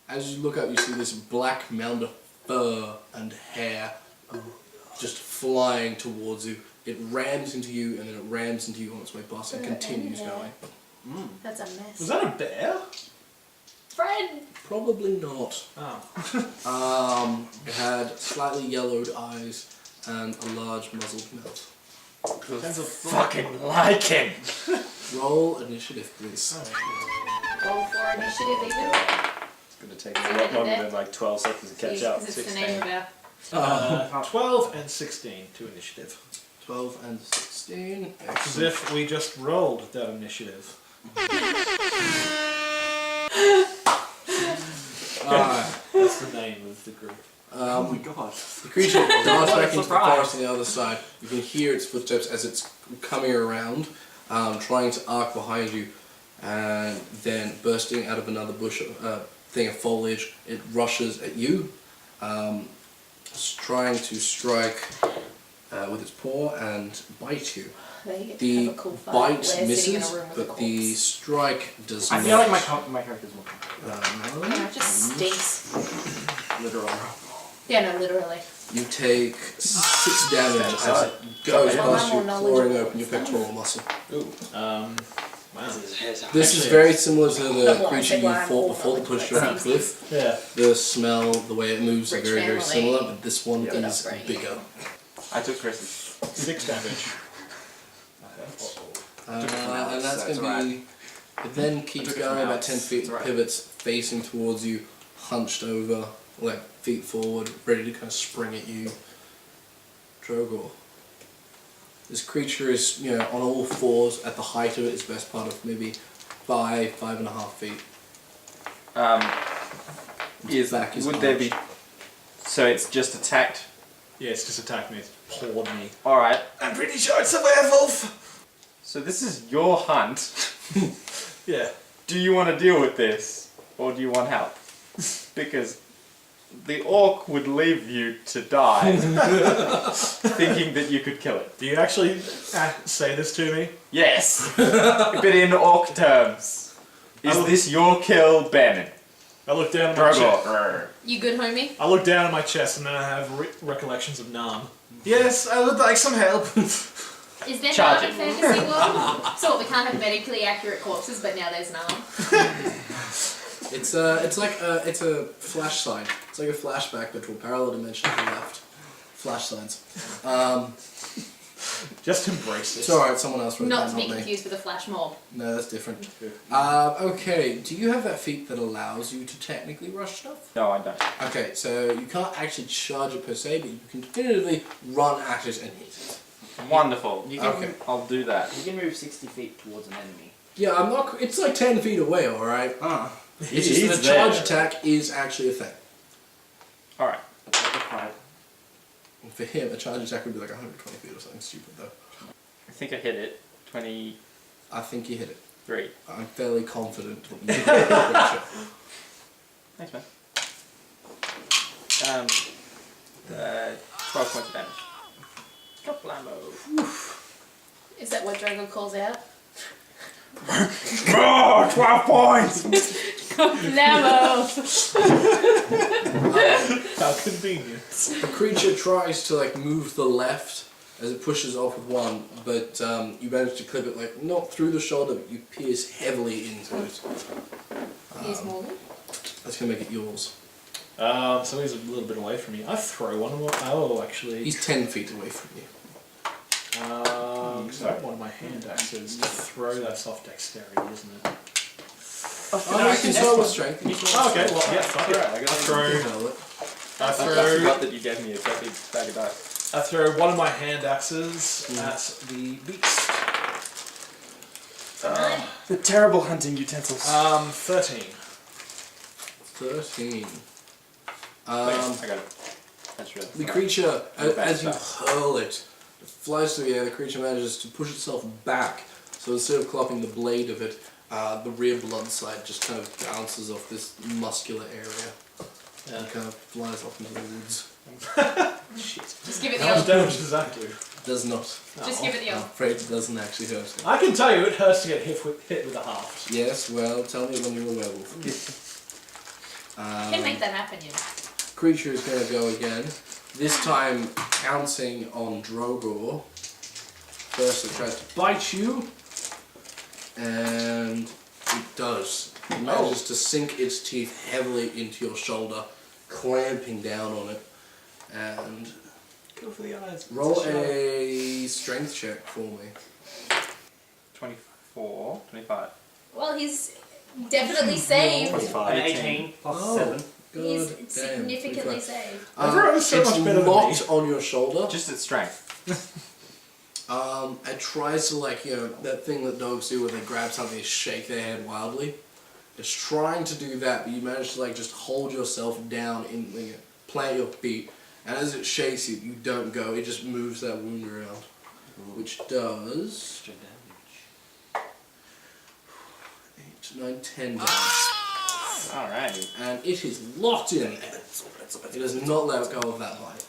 A: As you look up, you see this black mound of fur and hair just flying towards you. It rams into you, and then it rams into you on its way past and continues going.
B: That's a mess.
D: Was that a bear?
B: Fred!
A: Probably not.
D: Oh.
A: It had slightly yellowed eyes and a large muzzled mouth.
D: Sounds a
C: Fucking like him.
A: Roll initiative, please.
B: Roll for initiative, even.
F: It's going to take me a lot longer than like 12 seconds to catch up.
B: Because it's the name of our...
D: 12 and 16 to initiative.
A: 12 and 16.
D: As
A: Excellent.
D: if we just rolled that initiative. That's the name of the group.
C: Oh my god.
A: The creature dives back into the
E: surprise.
A: forest on the other side. You can hear its footsteps as it's coming around, trying to arc behind you, and then bursting out of another bush, thing of foliage, it rushes at you, trying to strike with its paw and bite you.
B: They get to
A: The
B: have a cool fight.
A: bite
B: We're sitting in a
A: misses,
B: room with a
A: but the
B: corpse.
A: strike does
E: I
A: not.
E: feel like my character's more comfortable.
B: Yeah, it just stinks.
E: Literal.
B: Yeah, no, literally.
A: You take 6 damage as it goes
B: Well,
A: past
B: I'm
A: you,
B: more knowledgeable.
A: clawing open your pectoral muscle.
D: Wow.
A: This is very similar to the
B: Well, I
A: creature
B: said
A: you
B: why I'm
A: fought
B: more
A: before the push
B: knowledgeable.
A: off the cliff.
D: Yeah.
A: The smell, the way it moves are
B: Rich
A: very, very
B: family.
A: similar, but this one
B: Yeah,
A: is
B: that's right.
A: bigger.
C: I took Chris's.
D: 6 damage.
A: And that's going to be... It then keeps
C: took it
A: going
C: from
A: about
C: Alex.
A: 10 feet,
C: It's alright.
A: pivots facing towards you, hunched over, like feet forward, ready to kind of spring at you. Drogor. This creature is, on all fours at the height of it, its best part of maybe 5.5 feet. Its back is
C: Would there be?
A: arched.
C: So it's just attacked.
D: Yeah, it's just attacked me. It's pawed me.
C: All right.
D: I'm pretty sure it's a werewolf!
C: So this is your hunt.
D: Yeah.
C: Do you want to deal with this, or do you want help? Because the orc would leave you to die, thinking that you could kill it.
D: Do you actually say this to me?
C: Yes, but in orc terms. Is this your kill, Bannon?
D: I look down at my chest.
C: Drogor.
B: You good, homie?
D: I look down at my chest and then I have recollections of Nam. Yes, I would like some help.
B: Is there
C: Charge
B: Nam in fantasy world? So we can't have medically accurate corpses, but now there's Nam.
A: It's a flash sign. It's like a flashback, but to a parallel dimension to the left. Flash signs.
D: Just embrace it.
A: It's alright, someone else wrote
B: Not
A: that,
B: to be
A: not me.
B: confused with a flash mob.
A: No, that's different. Okay, do you have that feat that allows you to technically rush stuff?
C: No, I don't.
A: Okay, so you can't actually charge it per se, but you can definitively run at it and hit it.
C: Wonderful.
E: You can,
A: Okay.
C: I'll do that.
E: you can move 60 feet towards an enemy.
A: Yeah, I'm not. It's like 10 feet away, alright?
E: Ah.
A: It's just that
C: He's
A: a charge
C: there.
A: attack is actually a thing.
C: Alright.
A: And for him, a charge attack would be like 120 feet or something stupid, though.
C: I think I hit it. 23.
A: I think you hit it. I'm fairly confident that you hit it.
C: Thanks, man. 12 points of damage. Kablamo.
B: Is that what Drogor calls out?
C: Oh, 12 points!
B: Lamo!
D: How convenient.
A: The creature tries to like move to the left as it pushes off with one, but you manage to clip it like not through the shoulder, but you pierce heavily into it.
B: Here's Morgan.
A: That's gonna make it yours.
D: So he's a little bit away from me. I throw one of my... Oh, actually...
A: He's 10 feet away from you.
D: One of my hand axes to throw. That's off dexterity, isn't it?
A: Oh, no, you can start with strength. You can start
D: Oh, okay,
A: with
D: well, yeah, fuck it.
C: I
A: strength.
C: throw.
A: You can handle it.
D: I
C: I
D: throw
C: forgot that you gave me a bag of dice.
D: I throw one of my hand axes at the beast.
C: The terrible hunting utensils.
D: 13.
A: 13.
C: I got it. That's real.
A: The creature,
C: Not bad
A: as you
C: stuff.
A: hurl it, flies through the air. The creature manages to push itself back. So instead of clopping the blade of it, the rear blood side just kind of bounces off this muscular area and kind of flies off into the woods.
D: Shit.
B: Just give it
D: How
B: the
D: much
B: old.
D: damage does that do?
A: Does not.
B: Just give it the
A: I'm
B: old.
A: afraid it doesn't actually hurt.
D: I can tell you it hurts to get hit with a haft.
A: Yes, well, tell me when you're a werewolf.
B: Can make that happen, you know.
A: Creature is going to go again. This time pouncing on Drogor. First it tries to bite you. And it does. It manages to sink its teeth heavily into your shoulder, clamping down on it. And
F: Go for the eyes.
A: roll a strength check for me.
C: 24, 25.
B: Well, he's definitely saved.
F: 25.
E: 18 plus
A: Oh.
E: 7.
B: He's
A: God damn.
B: significantly saved.
D: Everyone was so
A: it's
D: much better than
A: locked on your shoulder.
C: Just its strength.
A: It tries to that thing that dogs do where they grab something and shake their head wildly. It's trying to do that, but you manage to just hold yourself down and plant your feet. And as it shakes you, you don't go. It just moves that wound around, which does 8, 9, 10 damage.
C: Alrighty.
A: And it is locked in there. It does not let go of that bite.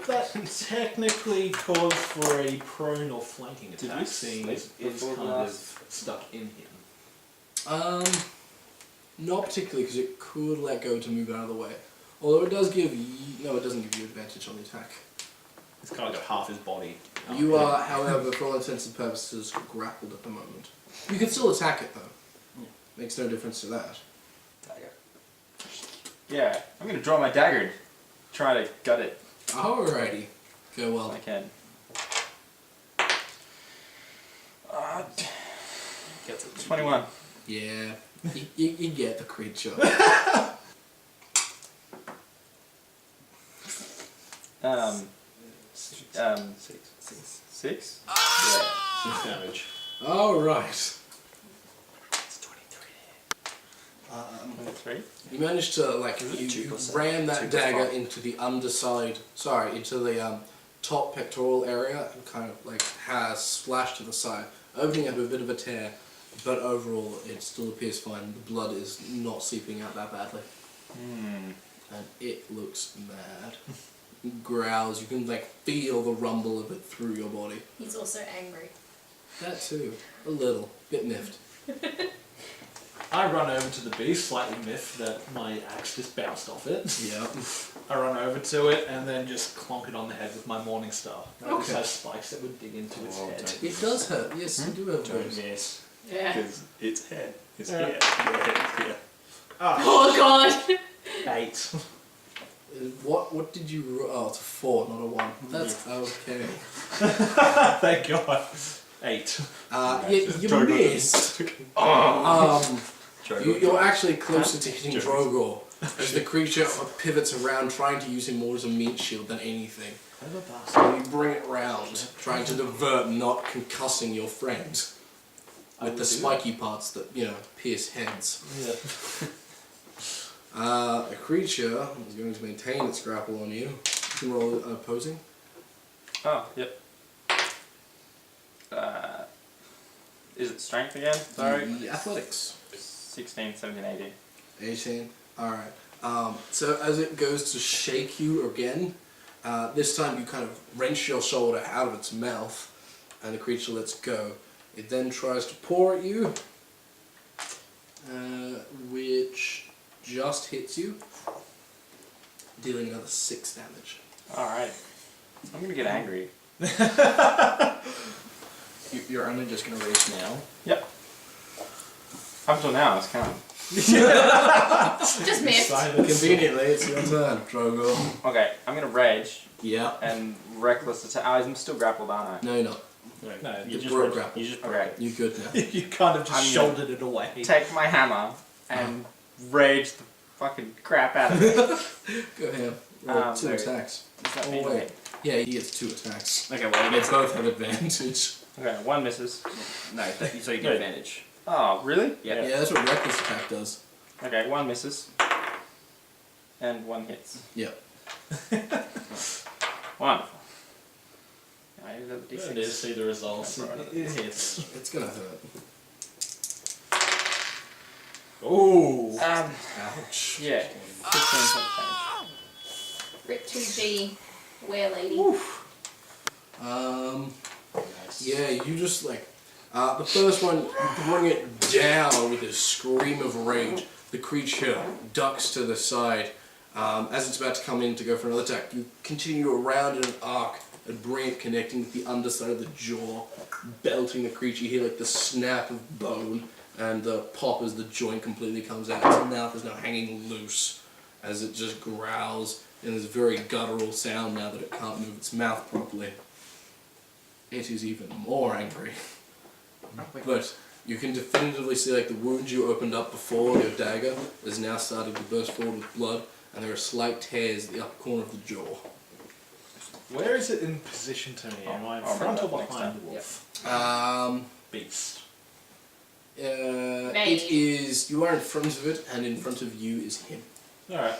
D: That technically calls for a prone or flanking
C: Did
D: attack,
C: you
D: seeing
C: sleep
D: it's
C: before
D: kind
C: the
D: of
C: last-
D: stuck in him.
A: Not particularly, because it could let go to move out of the way. Although it does give you... No, it doesn't give you advantage on the attack.
D: It's kind of got half his body.
A: You are, however, for all intents and purposes, grappled at the moment. You can still attack it, though. Makes no difference to that.
C: Yeah, I'm gonna draw my dagger and try to gut it
A: Alrighty. Go
C: if
A: well.
C: I can.
F: Gets it.
C: 21.
A: Yeah. You get the creature.
C: Six? Yeah.
D: 6 damage.
A: Alright.
F: It's 23.
C: 23.
A: You managed to, you
F: 2+7.
A: ram that
F: 2+5.
A: dagger into the underside, into the top pectoral area and kind of has splashed to the side, opening up a bit of a tear, but overall it still appears fine. The blood is not seeping out that badly. and it looks mad. It growls. You can like feel the rumble of it through your body.
B: He's also angry.
A: That too, a little, bit miffed.
D: I run over to the beast, slightly miffed that my axe just bounced off it.
A: Yeah.
D: I run over to it and then just clonk it on the head with my morning star. It
A: Okay.
D: has spikes that would dig into its head.
A: It does hurt. Yes, you do have
F: Don't
A: those.
F: miss.
B: Yeah.
F: Because its head is
D: Yeah.
F: here. Your head is here.
B: Oh god!
D: 8.
A: What did you roll? Oh, it's a 4, not a 1. That's okay.
D: Thank God. 8.
A: You
F: Drogor.
A: missed. You're actually closer to hitting Drogor, as the creature pivots around, trying to use him more as a meat shield than anything. So you bring it round, trying to divert, not concussing your friend with the spiky parts that, you know, pierce heads.
D: Yeah.
A: A creature is going to maintain its grapple on you. You can roll opposing.
C: Oh, yep. Is it strength again? Sorry.
A: The athletics.
C: 16, 17, 18.
A: 18. Alright. So as it goes to shake you again, this time you kind of wrench your shoulder out of its mouth, and the creature lets go. It then tries to paw at you, which just hits you, dealing another 6 damage.
C: Alright. I'm gonna get angry.
E: You're only just going to rage now?
C: Yep. Up until now, it's kind of...
B: Just missed.
A: Conveniently, it's your turn, Drogor.
C: Okay, I'm gonna rage
A: Yeah.
C: and reckless attack. I'm still grappled, aren't I?
A: No, you're not.
D: No,
A: You broke grapple.
F: You just
C: Okay.
A: You're good now.
D: you kind of just
C: I'm
D: shouldered it away.
C: Take my hammer and rage the fucking crap out of it.
A: Go ahead. Roll 2
C: there-
A: attacks.
C: Does that
A: Oh,
C: mean
A: wait. Yeah, he gets 2 attacks.
E: Okay, well,
A: They both have advantage.
C: Okay, one misses.
E: no, so you get
C: Good.
E: advantage.
C: Oh, really?
E: Yeah.
A: Yeah, that's what reckless attack does.
C: Okay, one misses. And one hits.
A: Yep.
C: Wonderful. I use a
D: There it is,
C: D6.
D: see the results. It hits.
A: It's gonna hurt.
D: Ooh.
A: Ouch.
C: Yeah, 15 points damage.
B: Rip 2G, where lady?
A: Yeah, you just like, the first one, you bring it down with a scream of rage. The creature ducks to the side. As it's about to come in to go for another attack, you continue around in an arc and bring it connecting with the underside of the jaw, belting the creature. You hear like the snap of bone and the pop as the joint completely comes out. Its mouth is now hanging loose as it just growls in this very guttural sound now that it can't move its mouth properly. It is even more angry. But you can definitively see like the wound you opened up before, your dagger, is now starting to burst forward with blood, and there are slight tears at the upper corner of the jaw.
D: Where is it in position to me? Am I in
C: I'll
D: front or
C: bring that next
D: behind the
C: time.
D: wolf? Beast.
A: It is, you are in front of it, and in front of you is him.
D: Alright.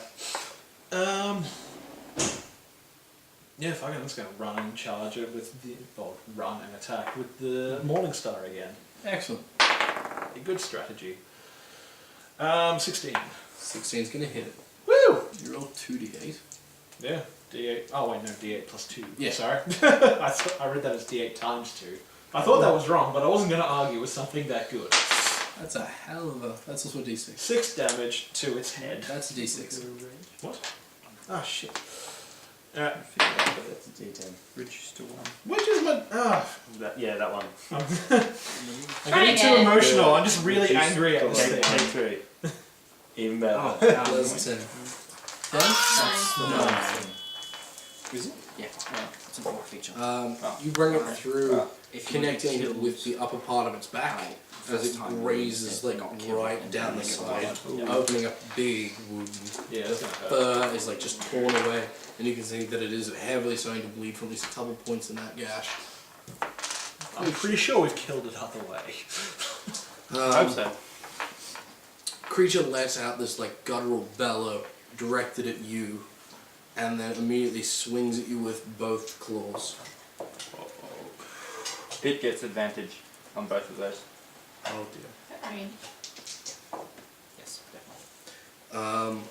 D: Yeah, fuck it, I'm just gonna run and charge it with the, or run and attack with the Morning Star again.
A: Excellent.
D: A good strategy. 16.
A: 16's gonna hit it.
D: Woo!
A: You roll 2d8.
D: Yeah, D8. Oh wait, no, D8 plus 2.
A: Yeah.
D: Sorry. I read that as D8 times 2. I thought that was wrong, but I wasn't gonna argue with something that good.
A: That's a hell of a, that's also a d6.
D: 6 damage to its head.
A: That's a d6.
D: What? Oh shit.
F: That's a D10.
C: Reduced to 1.
D: Which is my...
F: That one.
D: I'm getting too
B: again.
D: emotional. I'm just really
F: Reduce-
D: angry at this
F: Take
D: thing.
F: 3. Even better.
A: Plus 10. 10?
B: 9.
A: No.
C: Is it?
E: Yeah, it's an orc feature.
A: You bring it through,
E: If you
A: connecting
E: killed
A: with the upper part of its back, as it grazes like right down the side, opening up a big wound.
D: Yeah, that's gonna hurt.
A: Fur is like just torn away, and you can see that it is heavily starting to bleed from at least a couple points in that gash.
D: I'm pretty sure we've killed it other way.
C: I hope so.
A: Creature lets out this like guttural bellow directed at you, and then immediately swings at you with both claws.
C: It gets advantage on both of those.
A: Oh dear.
B: I mean,
E: Yes, definitely.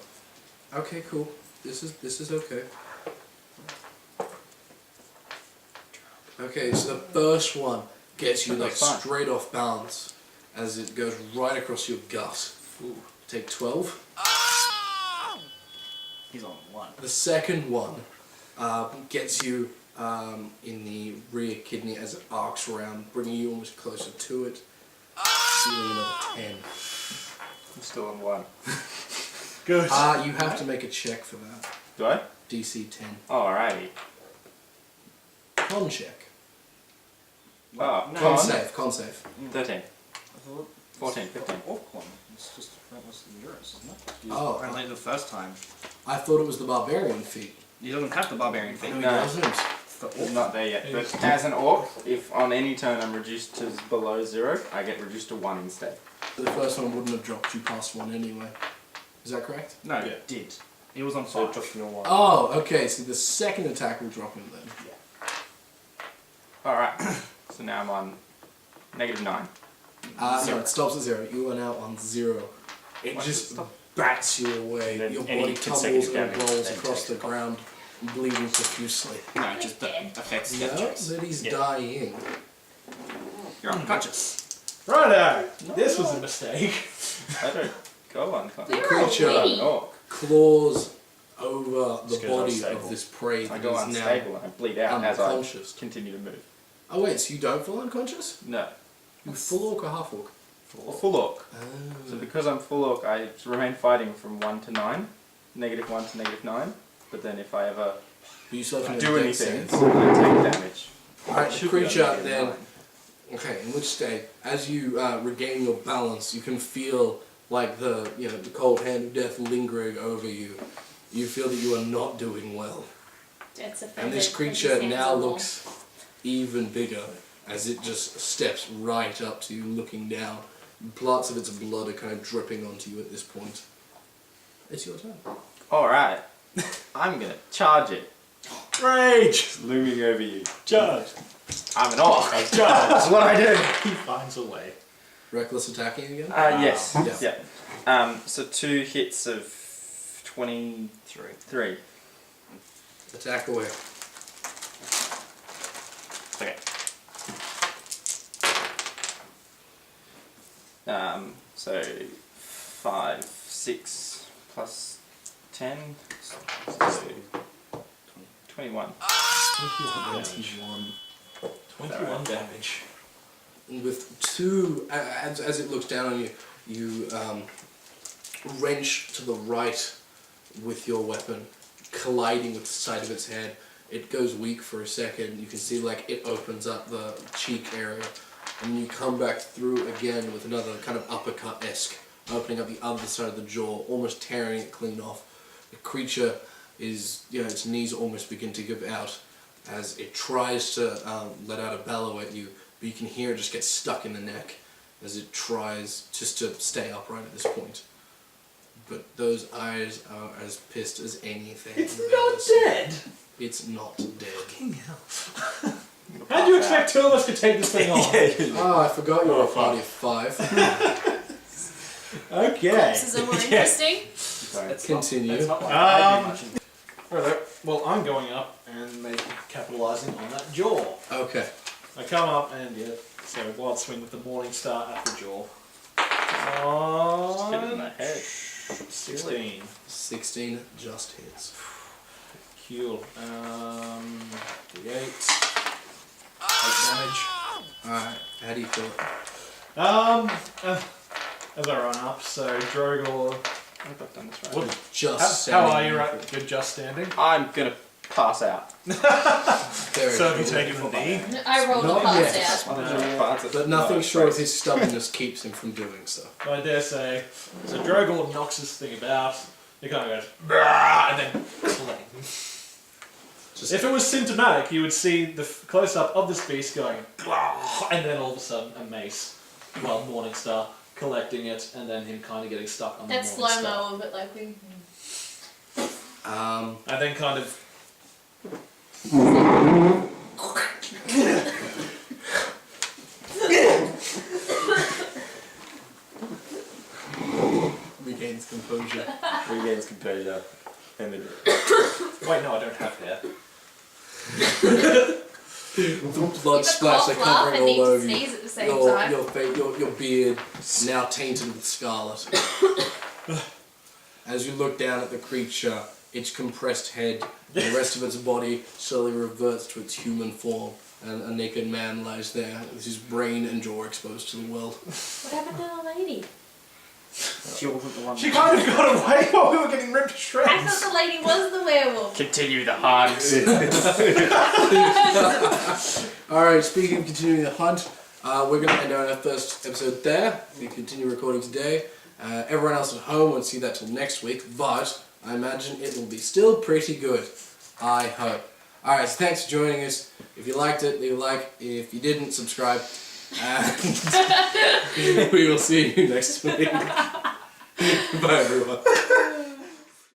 A: Okay, cool. This is okay. Okay, so the first one gets you like straight off balance as it goes right across your gut. Ooh. Take 12.
E: He's on 1.
A: The second one gets you in the rear kidney as it arcs around, bringing you almost closer to it. Dealing another 10.
C: I'm still on 1.
D: Good.
A: You have to make a check for that.
C: Do I?
A: DC 10.
C: Alrighty.
A: Con check.
C: Oh,
A: Con save. Con save.
C: 13. 14, 15.
E: Orc one. It's just that was yours, isn't it?
A: Oh.
E: Apparently the first time.
A: I thought it was the barbarian feat.
E: You don't have the barbarian thing.
A: No, he
C: No.
A: doesn't.
E: It's the
C: We're
E: orc.
C: not there yet. But as an orc, if on any turn I'm reduced to below 0, I get reduced to 1 instead.
A: The first one wouldn't have dropped you past 1 anyway. Is that correct?
E: No,
D: Yeah.
E: it did. It was on
F: So
E: 5.
F: just your 1.
A: Oh, okay. So the second attack will drop him then.
C: Alright. So now I'm on -9.
A: No, it stops at 0. You are now on 0. It
C: What?
A: just
C: Stop.
A: bats you away.
F: And then
A: Your
F: any
A: body tumbles
F: consecutive
A: and
F: damage
A: rolls
F: then
A: across the
F: takes
A: ground, bleeding profusely.
E: No, it just affects
A: No,
E: death checks.
A: that he's
E: Yeah.
A: dying.
E: You're unconscious.
D: Righto! This was a mistake.
C: I don't go on.
B: You're
A: creature.
B: a lady.
C: Orc.
A: Claws over the
F: Just goes
A: body
F: unstable.
A: of this prey
C: I
A: that
C: go
A: is now
C: unstable and I bleed out as I
A: unconscious.
C: continue to move.
A: Oh wait, so you don't fall unconscious?
C: No.
A: You full orc or half orc?
C: Full orc.
A: Oh.
C: So because I'm full orc, I remain fighting from 1 to 9. -1 to -9. But then if I ever
A: But you still have to
C: do
A: make a dex
C: anything,
A: save.
C: I take damage.
A: Alright, the
C: Should be on
A: creature then.
C: -9.
A: Okay, in which state, as you regain your balance, you can feel like the cold hand of death lingering over you. You feel that you are not doing well,
B: It's offended
A: and this
B: 'cause
A: creature
B: his hands
A: now
B: are
A: looks even bigger as it just steps right up to you, looking down. Parts of its blood are kind of dripping onto you at this point. It's your turn.
C: Alright. I'm gonna charge it.
D: Rage!
C: It's looming over you.
D: Charge!
C: I'm an orc.
D: Charge!
C: That's what I do.
D: He finds a way.
A: Reckless attacking again?
C: Yes.
A: Yeah.
C: Yeah. So 2 hits of 23.
A: Attack away.
C: Okay. So 5, 6 plus 10, so 21.
D: 21 damage.
A: With 2, as it looks down on you, you wrench to the right with your weapon, colliding with the side of its head. It goes weak for a second. You can see like it opens up the cheek area, and you come back through again with another kind of uppercut-esque, opening up the other side of the jaw, almost tearing it clean off. The creature is, its knees almost begin to give out as it tries to let out a bellow at you, but you can hear it just get stuck in the neck as it tries just to stay upright at this point. But those eyes are as pissed as anything.
D: It's
A: you've
D: not
A: ever seen.
D: dead!
A: It's not dead.
D: Fucking hell. How do you expect 2 of us to take this thing on?
A: Oh, I forgot you were a party of 5.
D: Okay.
B: Corpses are more interesting.
E: That's
A: Continue.
E: That's not like I do much.
D: Righto. Well, I'm going up and capitalising on that jaw.
A: Okay.
D: I come up and so wild swing with the morning star at the jaw.
C: Hit it in the head.
D: 16.
A: 16 just hits.
D: Cool. D8. 8 damage.
A: Alright, how do you feel?
D: As I run up, so Drogor.
C: I hope I've done this right.
D: What?
A: Just
D: How are
A: standing
D: you?
A: there.
D: Right? Good, just standing.
C: I'm gonna pass out.
A: Very
D: So have you
A: good.
D: taken the knee?
B: I rolled a
A: Not
B: pass
A: yet.
B: out.
A: But nothing short of his stubbornness keeps him from doing so.
D: I dare say. So Drogor knocks this thing about. He kind of goes, "Brah," and then clang.
A: Just
D: If it was symptomatic, you would see the close-up of this beast going, "Brah," and then all of a sudden a mace, well, Morningstar, collecting it, and then him kind of getting stuck on
B: That's
D: the Morningstar.
B: slow-mo, but like we...
D: And then kind of
A: regains composure.
F: regains composure. And then
C: Wait, no, I don't have hair.
A: Blood splash like covering all over you.
B: Sneeze at the same
A: Your,
B: time.
A: your beard now tainted with scarlet. As you look down at the creature, its compressed head, the rest of its body slowly reverts to its human form, and a naked man lies there with his brain and jaw exposed to the world.
B: What happened to the lady?
E: She wasn't the one.
D: She kind of got away while we were getting ripped to
B: I
D: shreds.
B: thought the lady was the werewolf.
C: Continue the hunt.
A: Alright, speaking of continuing the hunt, we're going to end our first episode there. We continue recording today. Everyone else at home won't see that till next week, but I imagine it will be still pretty good. I hope. Alright, so thanks for joining us. If you liked it, leave a like. If you didn't, subscribe. And we will see you next week. Bye everyone.